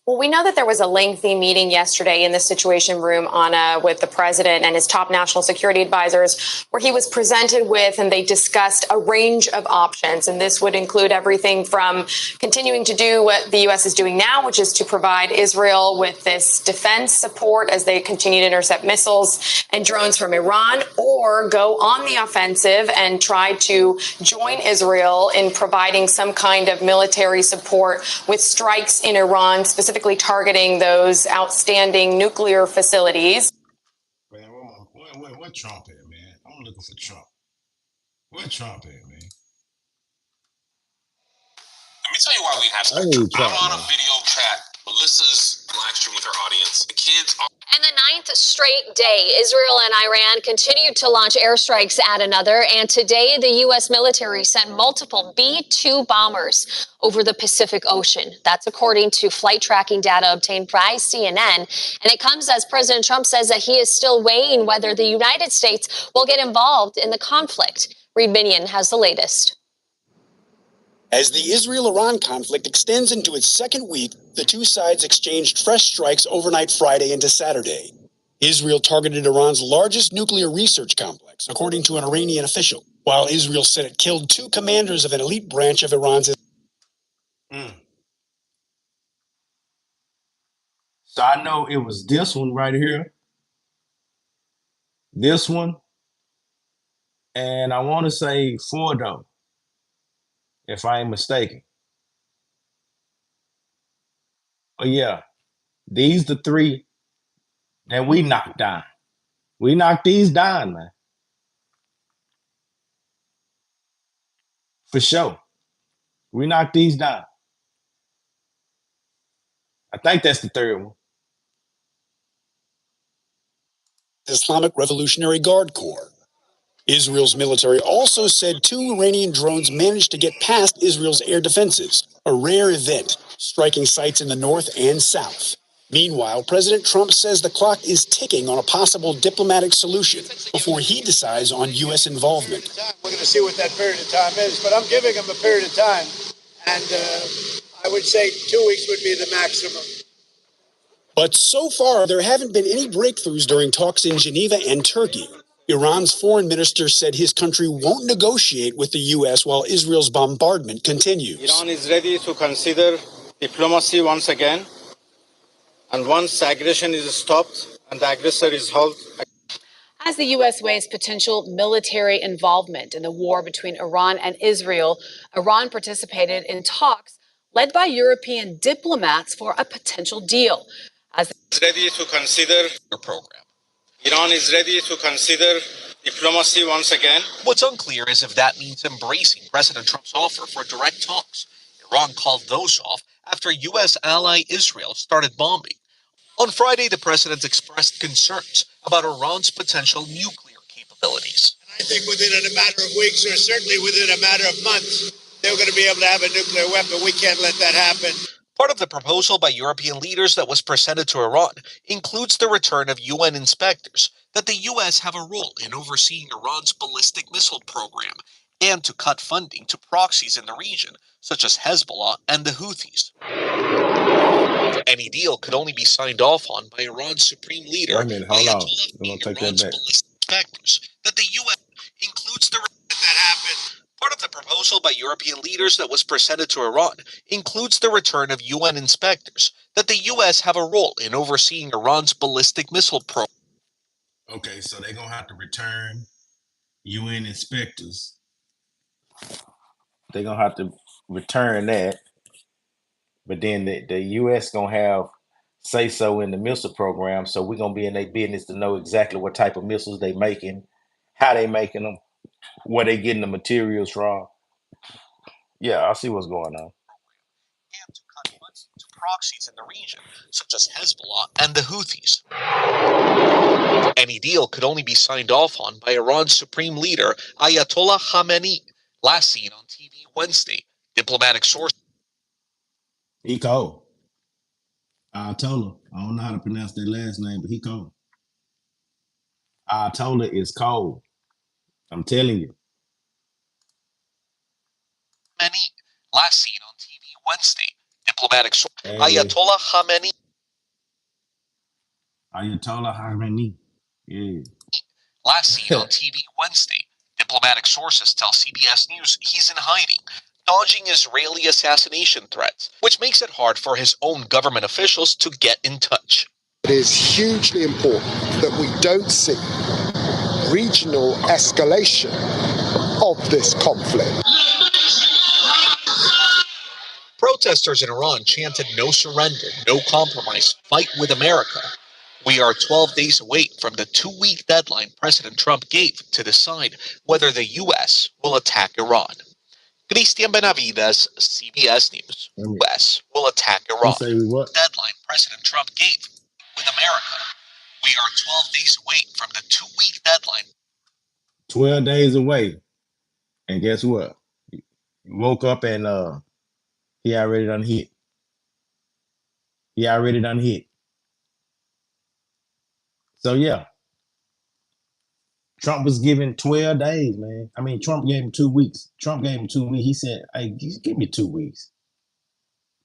Well, we know that there was a lengthy meeting yesterday in the Situation Room, Anna, with the president and his top national security advisors, where he was presented with and they discussed a range of options. And this would include everything from continuing to do what the U.S. is doing now, which is to provide Israel with this defense support as they continue to intercept missiles and drones from Iran, or go on the offensive and try to join Israel in providing some kind of military support with strikes in Iran, specifically targeting those outstanding nuclear facilities. Man, what Trump at, man? I'm looking for Trump. Where Trump at, man? Let me tell you why we have spectrum. I'm on a video chat. Melissa's live stream with her audience. The kids are. And the ninth straight day, Israel and Iran continued to launch airstrikes at another. And today, the U.S. military sent multiple B-2 bombers over the Pacific Ocean. That's according to flight tracking data obtained by CNN. And it comes as President Trump says that he is still weighing whether the United States will get involved in the conflict. Reed Minion has the latest. As the Israel-Iran conflict extends into its second week, the two sides exchanged fresh strikes overnight Friday into Saturday. Israel targeted Iran's largest nuclear research complex, according to an Iranian official, while Israel said it killed two commanders of an elite branch of Iran's. So I know it was this one right here, this one, and I want to say Fordo, if I ain't mistaken. But yeah, these the three that we knocked down. We knocked these down, man. For sure. We knocked these down. I think that's the third one. Islamic Revolutionary Guard Corps. Israel's military also said two Iranian drones managed to get past Israel's air defenses, a rare event, striking sites in the north and south. Meanwhile, President Trump says the clock is ticking on a possible diplomatic solution before he decides on U.S. involvement. We're going to see what that period of time is, but I'm giving him a period of time, and I would say 2 weeks would be the maximum. But so far, there haven't been any breakthroughs during talks in Geneva and Turkey. Iran's foreign minister said his country won't negotiate with the U.S. while Israel's bombardment continues. Iran is ready to consider diplomacy once again, and once aggression is stopped and the aggressor is held. As the U.S. weighs potential military involvement in the war between Iran and Israel, Iran participated in talks led by European diplomats for a potential deal. As Is ready to consider Their program. Iran is ready to consider diplomacy once again. What's unclear is if that means embracing President Trump's offer for direct talks. Iran called those off after U.S. ally Israel started bombing. On Friday, the president expressed concerns about Iran's potential nuclear capabilities. I think within a matter of weeks, or certainly within a matter of months, they're going to be able to have a nuclear weapon. We can't let that happen. Part of the proposal by European leaders that was presented to Iran includes the return of UN inspectors, that the U.S. have a role in overseeing Iran's ballistic missile program, and to cut funding to proxies in the region, such as Hezbollah and the Houthis. Any deal could only be signed off on by Iran's supreme leader, Wait a minute, hold on. Ayatollah I'm gonna take that Iran's back. ballistic inspectors, that the U.S. includes the Part of the proposal by European leaders that was presented to Iran includes the return of UN inspectors, that the U.S. have a role in overseeing Iran's ballistic missile program. Okay, so they're gonna have to return UN inspectors. They're gonna have to return that, but then the U.S. gonna have say so in the missile program. So we're gonna be in their business to know exactly what type of missiles they making, how they making them, where they getting the materials from. Yeah, I see what's going on. And to cut funding to proxies in the region, such as Hezbollah and the Houthis. Any deal could only be signed off on by Iran's supreme leader, Ayatollah Khamenei, last seen on TV Wednesday. Diplomatic sources. He cold. Ayatollah. I don't know how to pronounce that last name, but he cold. Ayatollah is cold. I'm telling you. Khamenei, last seen on TV Wednesday. Diplomatic source. Hey. Ayatollah Khamenei. Ayatollah Khamenei. Yeah. Last seen on TV Wednesday. Diplomatic sources tell CBS News he's in hiding, dodging Israeli assassination threats, which makes it hard for his own government officials to get in touch. It is hugely important that we don't see regional escalation of this conflict. Protesters in Iran chanted "No surrender, no compromise, fight with America." We are 12 days away from the 2-week deadline President Trump gave to decide whether the U.S. will attack Iran. Christian Benavides, CBS News. U.S. will attack Iran. Deadline President Trump gave with America. We are 12 days away from the 2-week deadline. 12 days away. And guess what? You woke up and he already done hit. He already done hit. So yeah. Trump was given 12 days, man. I mean, Trump gave him 2 weeks. Trump gave him 2 weeks. He said, hey, just give me 2 weeks.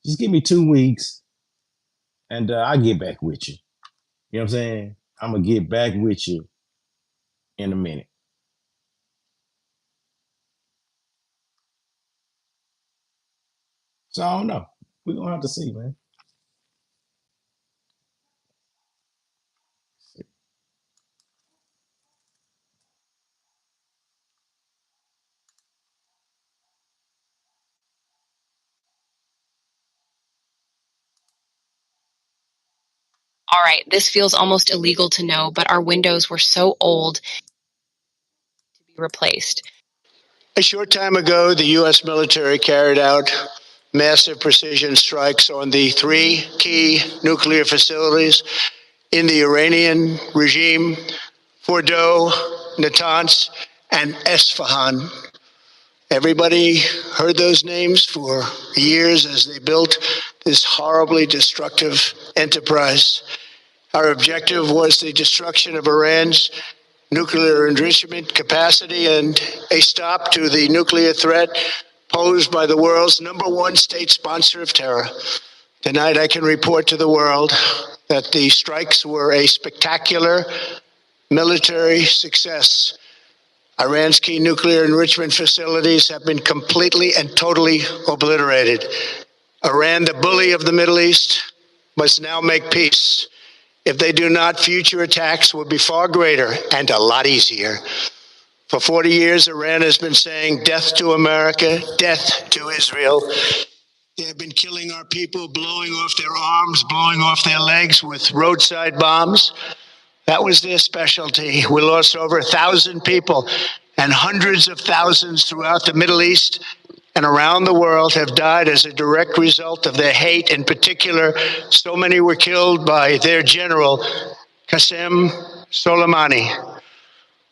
Just give me 2 weeks and I'll get back with you. You know what I'm saying? I'm going to get back with you in a minute. So I don't know. We're going to have to see, man. All right, this feels almost illegal to know, but our windows were so old to be replaced. A short time ago, the U.S. military carried out massive precision strikes on the 3 key nuclear facilities in the Iranian regime, Fordow, Natanz, and Esfahan. Everybody heard those names for years as they built this horribly destructive enterprise. Our objective was the destruction of Iran's nuclear enrichment capacity and a stop to the nuclear threat posed by the world's #1 state sponsor of terror. Tonight, I can report to the world that the strikes were a spectacular military success. Iran's key nuclear enrichment facilities have been completely and totally obliterated. Iran, the bully of the Middle East, must now make peace. If they do not, future attacks will be far greater and a lot easier. For 40 years, Iran has been saying death to America, death to Israel. They have been killing our people, blowing off their arms, blowing off their legs with roadside bombs. That was their specialty. We lost over 1,000 people, and hundreds of thousands throughout the Middle East and around the world have died as a direct result of their hate. In particular, so many were killed by their general, Qasem Soleimani.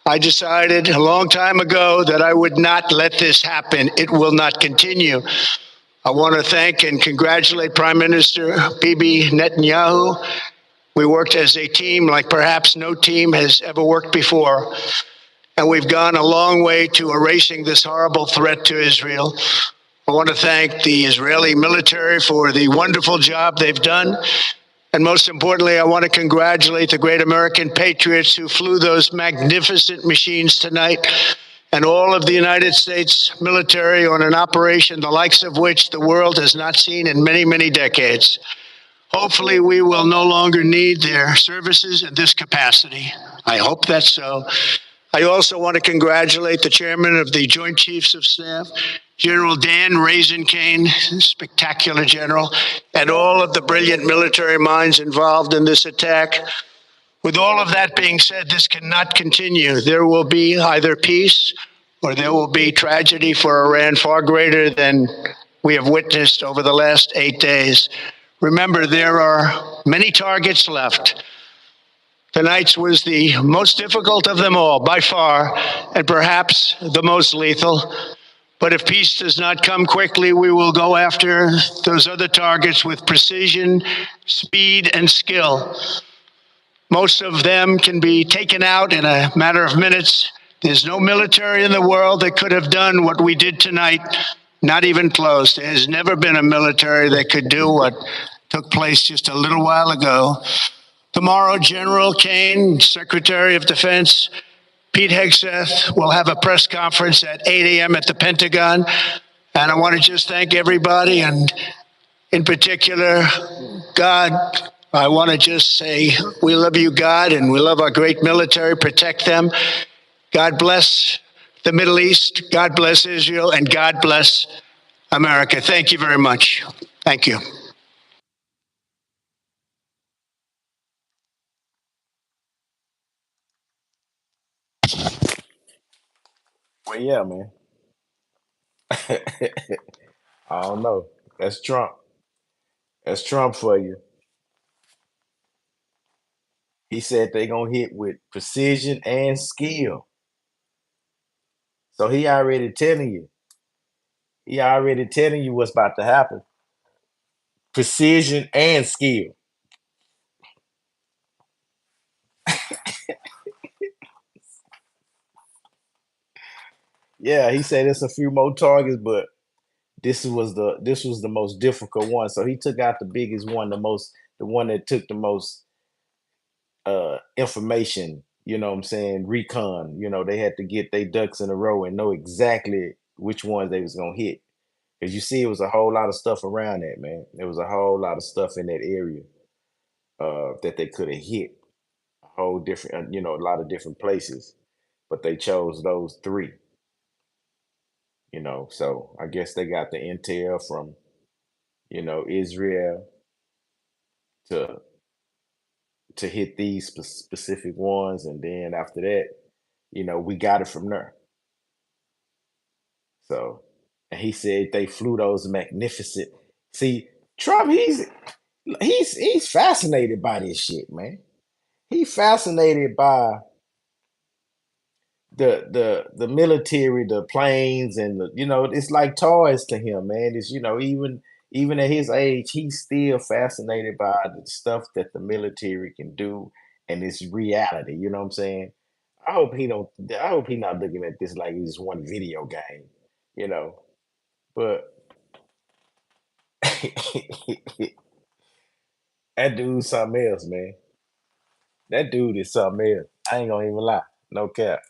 I decided a long time ago that I would not let this happen. It will not continue. I want to thank and congratulate Prime Minister Bibi Netanyahu. We worked as a team like perhaps no team has ever worked before. And we've gone a long way to erasing this horrible threat to Israel. I want to thank the Israeli military for the wonderful job they've done. And most importantly, I want to congratulate the great American patriots who flew those magnificent machines tonight, and all of the United States military on an operation the likes of which the world has not seen in many, many decades. Hopefully, we will no longer need their services in this capacity. I hope that's so. I also want to congratulate the chairman of the Joint Chiefs of Staff, General Dan Razencane, spectacular general, and all of the brilliant military minds involved in this attack. With all of that being said, this cannot continue. There will be either peace or there will be tragedy for Iran far greater than we have witnessed over the last 8 days. Remember, there are many targets left. Tonight's was the most difficult of them all, by far, and perhaps the most lethal. But if peace does not come quickly, we will go after those other targets with precision, speed, and skill. Most of them can be taken out in a matter of minutes. There's no military in the world that could have done what we did tonight, not even close. There has never been a military that could do what took place just a little while ago. Tomorrow, General Kane, Secretary of Defense, Pete Hegseth will have a press conference at 8 a.m. at the Pentagon. And I want to just thank everybody, and in particular, God. I want to just say, we love you, God, and we love our great military. Protect them. God bless the Middle East. God bless Israel, and God bless America. Thank you very much. Thank you. Well, yeah, man. I don't know. That's Trump. That's Trump for you. He said they gonna hit with precision and skill. So he already telling you. He already telling you what's about to happen. Precision and skill. Yeah, he said it's a few more targets, but this was the most difficult one. So he took out the biggest one, the one that took the most information, you know what I'm saying, recon. You know, they had to get their ducks in a row and know exactly which ones they was gonna hit. Cause you see, it was a whole lot of stuff around that, man. There was a whole lot of stuff in that area that they could have hit. A whole different, a lot of different places, but they chose those three. So I guess they got the intel from Israel to hit these specific ones, and then after that, we got it from there. So, and he said they flew those magnificent. See, Trump, he's fascinated by this shit, man. He's fascinated by the military, the planes, and it's like toys to him, man. It's even at his age, he's still fascinated by the stuff that the military can do, and it's reality. You know what I'm saying? I hope he don't. I hope he not looking at this like it's one video game. You know, but that dude's something else, man. That dude is something else. I ain't gonna even lie. No cap.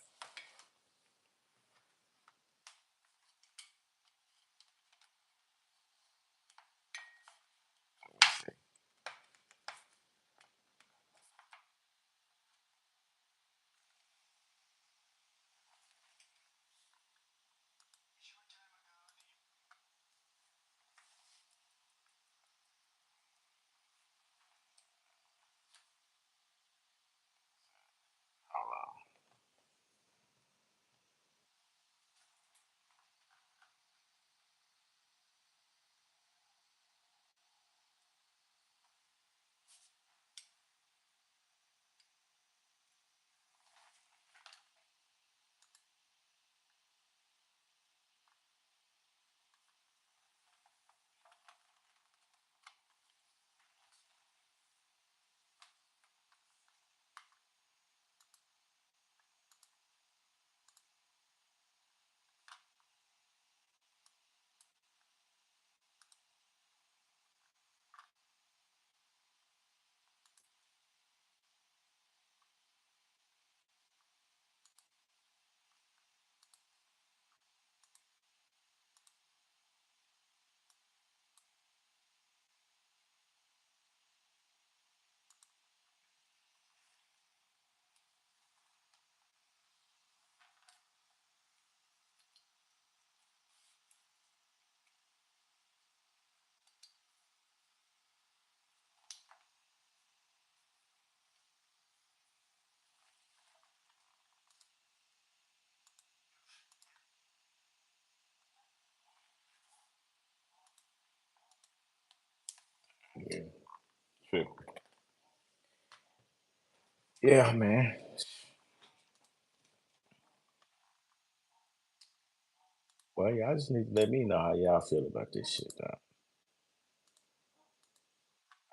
Yeah, true. Yeah, man. Well, y'all just need to let me know how y'all feel about this shit.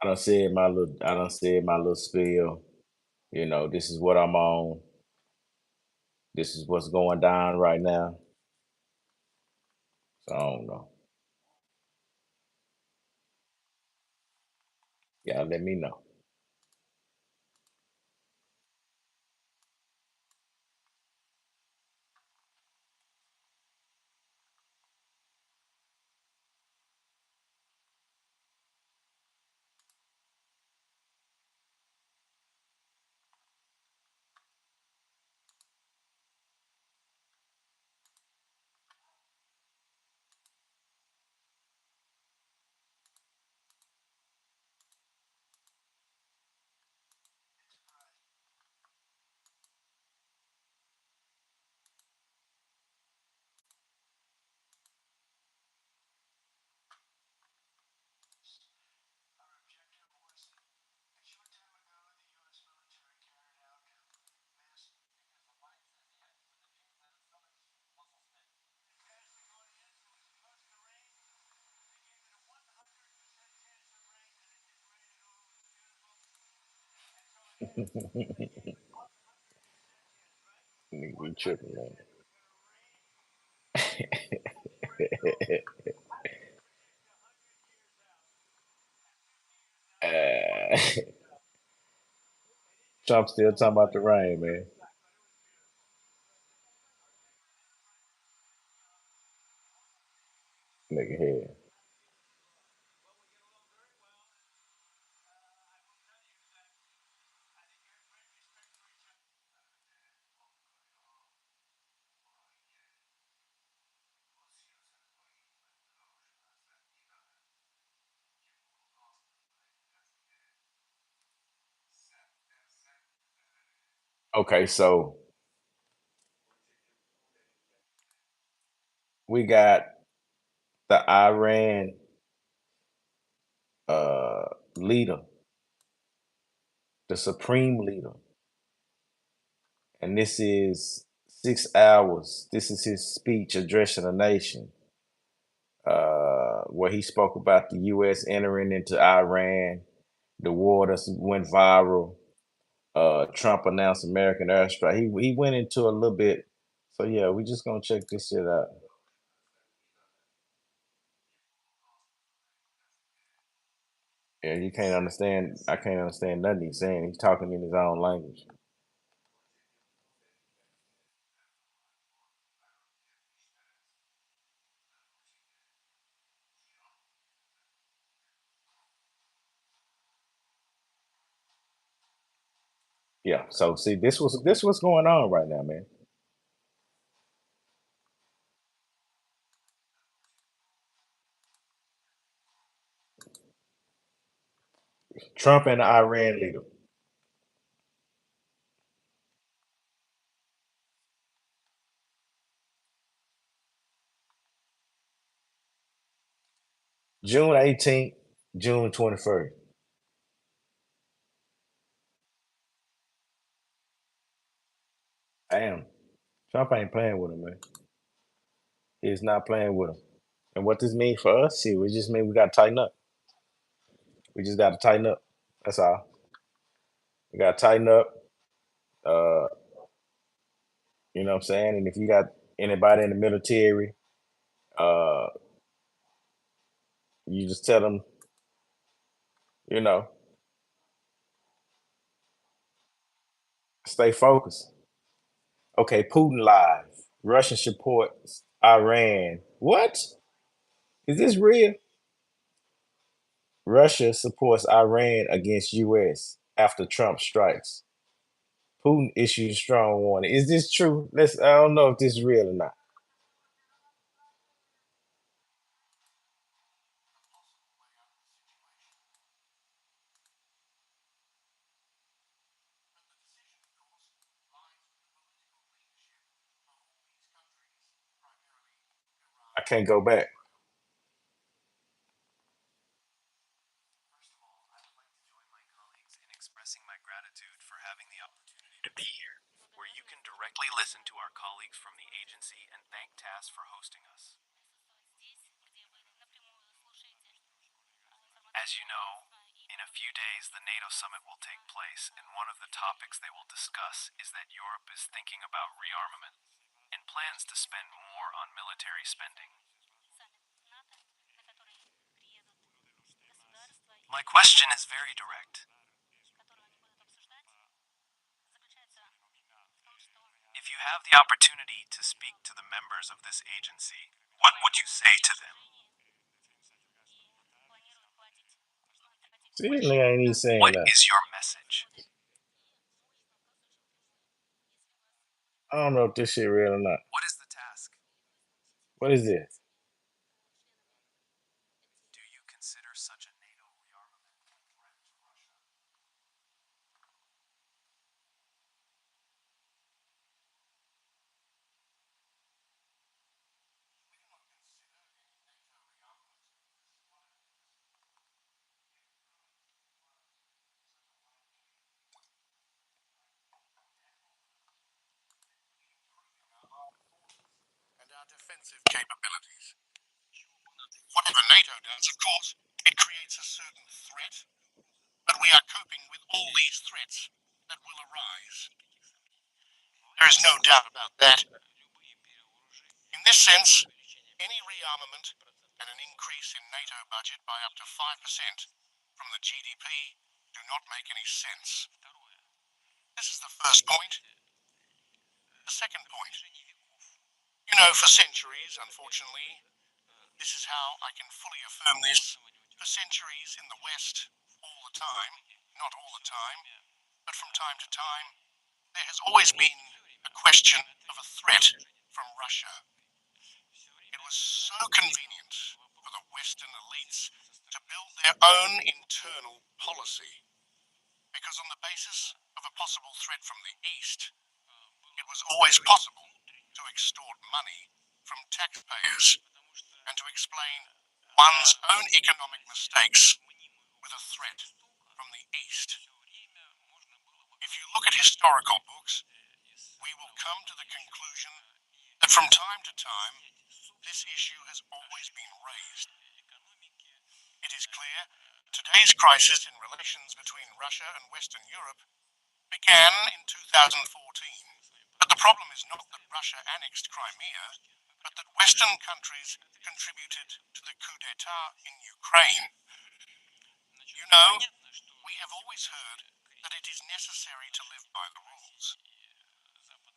I done said my little spiel. You know, this is what I'm on. This is what's going down right now. So I don't know. Y'all let me know. Nigga be tripping, man. uh, Trump still talking about the rain, man. Nigga head. Okay, so we got the Iran uh leader, the supreme leader, and this is 6 hours. This is his speech addressing the nation, where he spoke about the U.S. entering into Iran, the war that went viral. Trump announced American airstrike. He went into a little bit. So yeah, we just gonna check this shit out. Yeah, you can't understand. I can't understand nothing he's saying. He's talking in his own language. Yeah. So see, this what's going on right now, man. Trump and the Iran leader. June 18th, June 21st. Damn. Trump ain't playing with him, man. He's not playing with him. And what this means for us, see, we just mean we gotta tighten up. We just gotta tighten up. That's all. We gotta tighten up. Uh, you know what I'm saying? And if you got anybody in the military, uh, you just tell them, you know, stay focused. Okay, Putin live. Russian supports Iran. What? Is this real? Russia supports Iran against US after Trump strikes. Putin issues strong warning. Is this true? I don't know if this is real or not. I can't go back. gratitude for having the opportunity to be here, where you can directly listen to our colleagues from the agency and thank TASS for hosting us. As you know, in a few days the NATO summit will take place, and one of the topics they will discuss is that Europe is thinking about rearmament and plans to spend more on military spending. My question is very direct. If you have the opportunity to speak to the members of this agency, what would you say to them? Seriously, ain't he saying What that? is your message? I don't know if this shit real or not. What is the task? What is this? Do you consider such a NATO rearmament threat to Russia? And our defensive capabilities. Whatever NATO does, of course, it creates a certain threat, but we are coping with all these threats that will arise. There is no doubt about that. In this sense, any rearmament and an increase in NATO budget by up to 5% from the GDP do not make any sense. This is the first point. The second point. You know, for centuries, unfortunately, this is how I can fully affirm this. For centuries in the West, all the time, not all the time, but from time to time, there has always been a question of a threat from Russia. It was so convenient for the Western elites to build their own internal policy, because on the basis of a possible threat from the East, it was always possible to extort money from taxpayers and to explain one's own economic mistakes with a threat from the East. If you look at historical books, we will come to the conclusion that from time to time, this issue has always been raised. It is clear today's crisis in relations between Russia and Western Europe began in 2014. But the problem is not that Russia annexed Crimea, but that Western countries contributed to the coup d'etat in Ukraine. You know, we have always heard that it is necessary to live by the rules.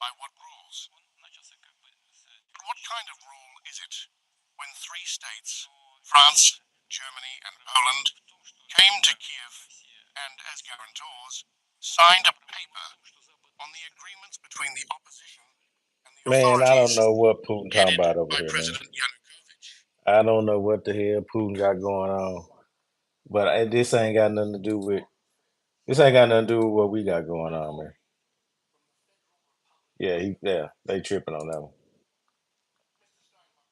By what rules? But what kind of rule is it when three states, France, Germany, and Poland, came to Kiev and, as guarantors, signed a paper on the agreements between the opposition and the Man, I don't authorities know what Putin talking headed about over by here, man. President Yanukovych? I don't know what the hell Putin got going on. But this ain't got nothing to do with what we got going on, man. Yeah, they tripping on that one.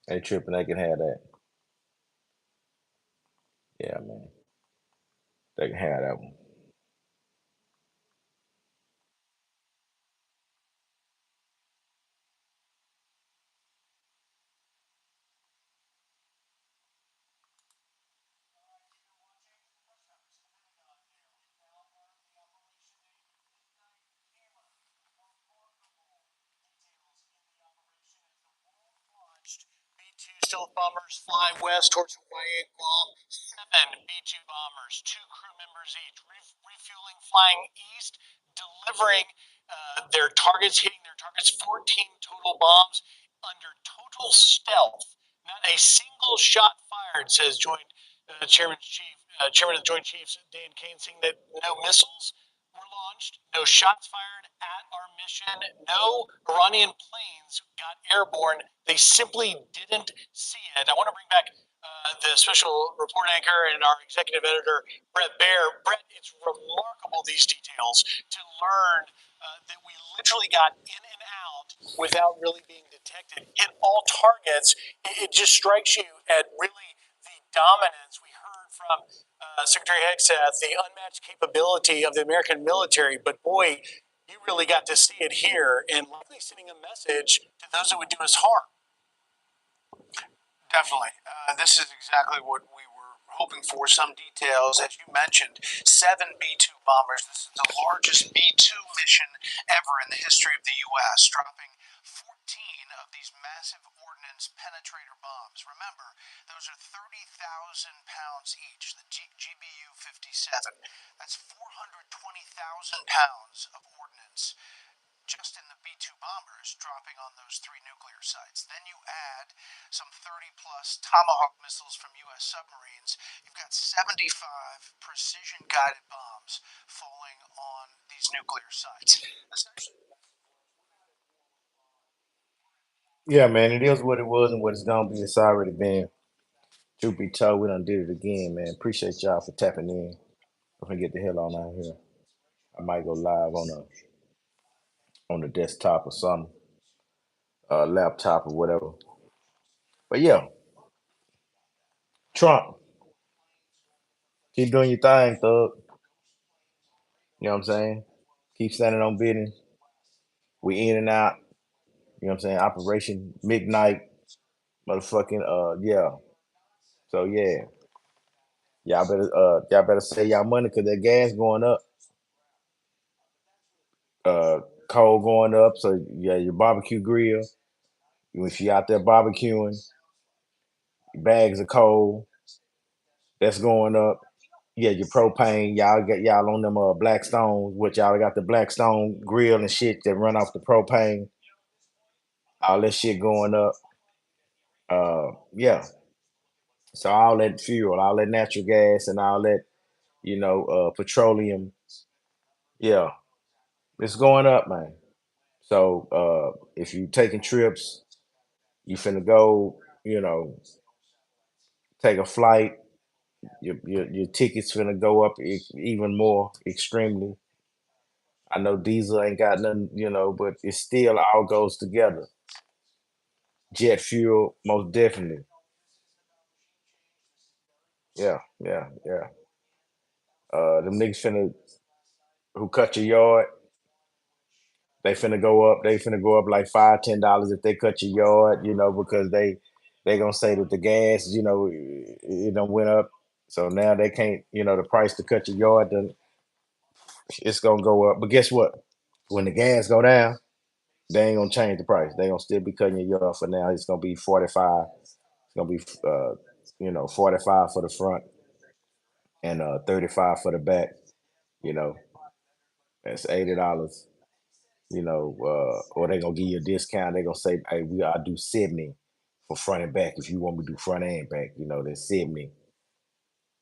They tripping, they can have that. Yeah, man. They can have that one. B-2 stealth bombers fly west towards Hawaii and Guam. 7 B-2 bombers, 2 crew members each, refueling, flying east, delivering their targets, hitting their targets. 14 total bombs under total stealth. Not a single shot fired, says Chairman of the Joint Chiefs Dan Kane, saying that no missiles were launched, no shots fired at our mission, no Iranian planes got airborne. They simply didn't see it. I want to bring back the special report anchor and our executive editor, Brett Baer. Brett, it's remarkable, these details, to learn that we literally got in and out without really being detected. Hit all targets. It just strikes you at really the dominance we heard from Secretary Hegseth, the unmatched capability of the American military, but boy, you really got to see it here and likely sending a message to those that would do us harm. Definitely. This is exactly what we were hoping for. Some details, as you mentioned, 7 B-2 bombers. This is the largest B-2 mission ever in the history of the U.S., dropping 14 of these massive ordnance penetrator bombs. Remember, those are 30,000 pounds each, the GBU-57. That's 420,000 pounds of ordnance just in the B-2 bombers dropping on those 3 nuclear sites. Then you add some 30-plus Tomahawk missiles from U.S. submarines. You've got 75 precision-guided bombs falling on these nuclear sites. Yeah, man, it is what it was and what it's gonna be. It's already been. Truth be told, we done did it again, man. Appreciate y'all for tapping in. I'm gonna get the hell on out here. I might go live on the desktop or something, laptop or whatever. But yeah, Trump, keep doing your thing, thug. You know what I'm saying? Keep standing on business. We in and out. You know what I'm saying? Operation Midnight, motherfucking yeah. So yeah, y'all better save y'all money because that gas going up, uh, coal going up. So yeah, your barbecue grill. If you out there barbecuing, bags of coal that's going up. Yeah, your propane. Y'all got y'all on them black stones, which y'all got the black stone grill and shit that run off the propane. All that shit going up. Yeah. So all that fuel, all that natural gas, and all that petroleum. Yeah, it's going up, man. So if you taking trips, you finna go, take a flight. Your tickets finna go up even more extremely. I know diesel ain't got nothing, but it still all goes together. Jet fuel, most definitely. Yeah, yeah, yeah. Them niggas finna who cut your yard, they finna go up. They finna go up like $5, $10 if they cut your yard, because they gonna say that the gas, it done went up. So now they can't, the price to cut your yard, then it's gonna go up. But guess what? When the gas go down, they ain't gonna change the price. They gonna still be cutting your yard for now. It's gonna be 45. It's gonna be 45 for the front and 35 for the back. You know, that's $80. Or they gonna give you a discount. They gonna say, "Hey, I do 70 for front and back. If you want me to do front and back, that's 70."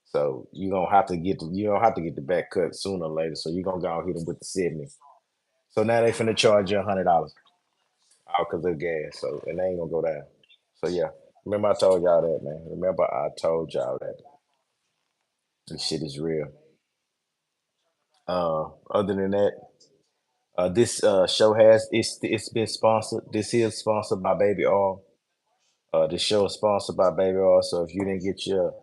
So you don't have to get the back cut sooner or later. So you're gonna go hit them with the 70. So now they finna charge you $100 all because of gas. So and they ain't gonna go down. So yeah, remember I told y'all that, man. Remember I told y'all that this shit is real. Other than that, this show it's been sponsored. This is sponsored by Baby Oil. This show is sponsored by Baby Oil. So if you didn't get your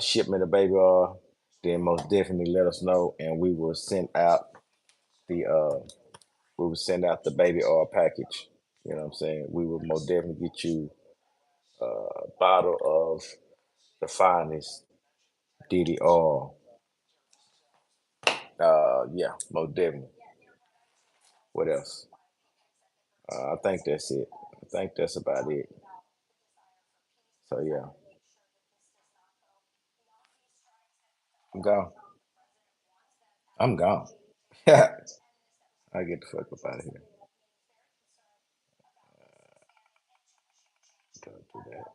shipment of Baby Oil, then most definitely let us know, and the we will send out the Baby Oil package. You know what I'm saying? We will most definitely get you a bottle of the finest Diddy oil. Yeah, most definitely. What else? I think that's it. I think that's about it. So yeah, I'm gone. I'm gone. I get the fuck up out of here. Don't do that.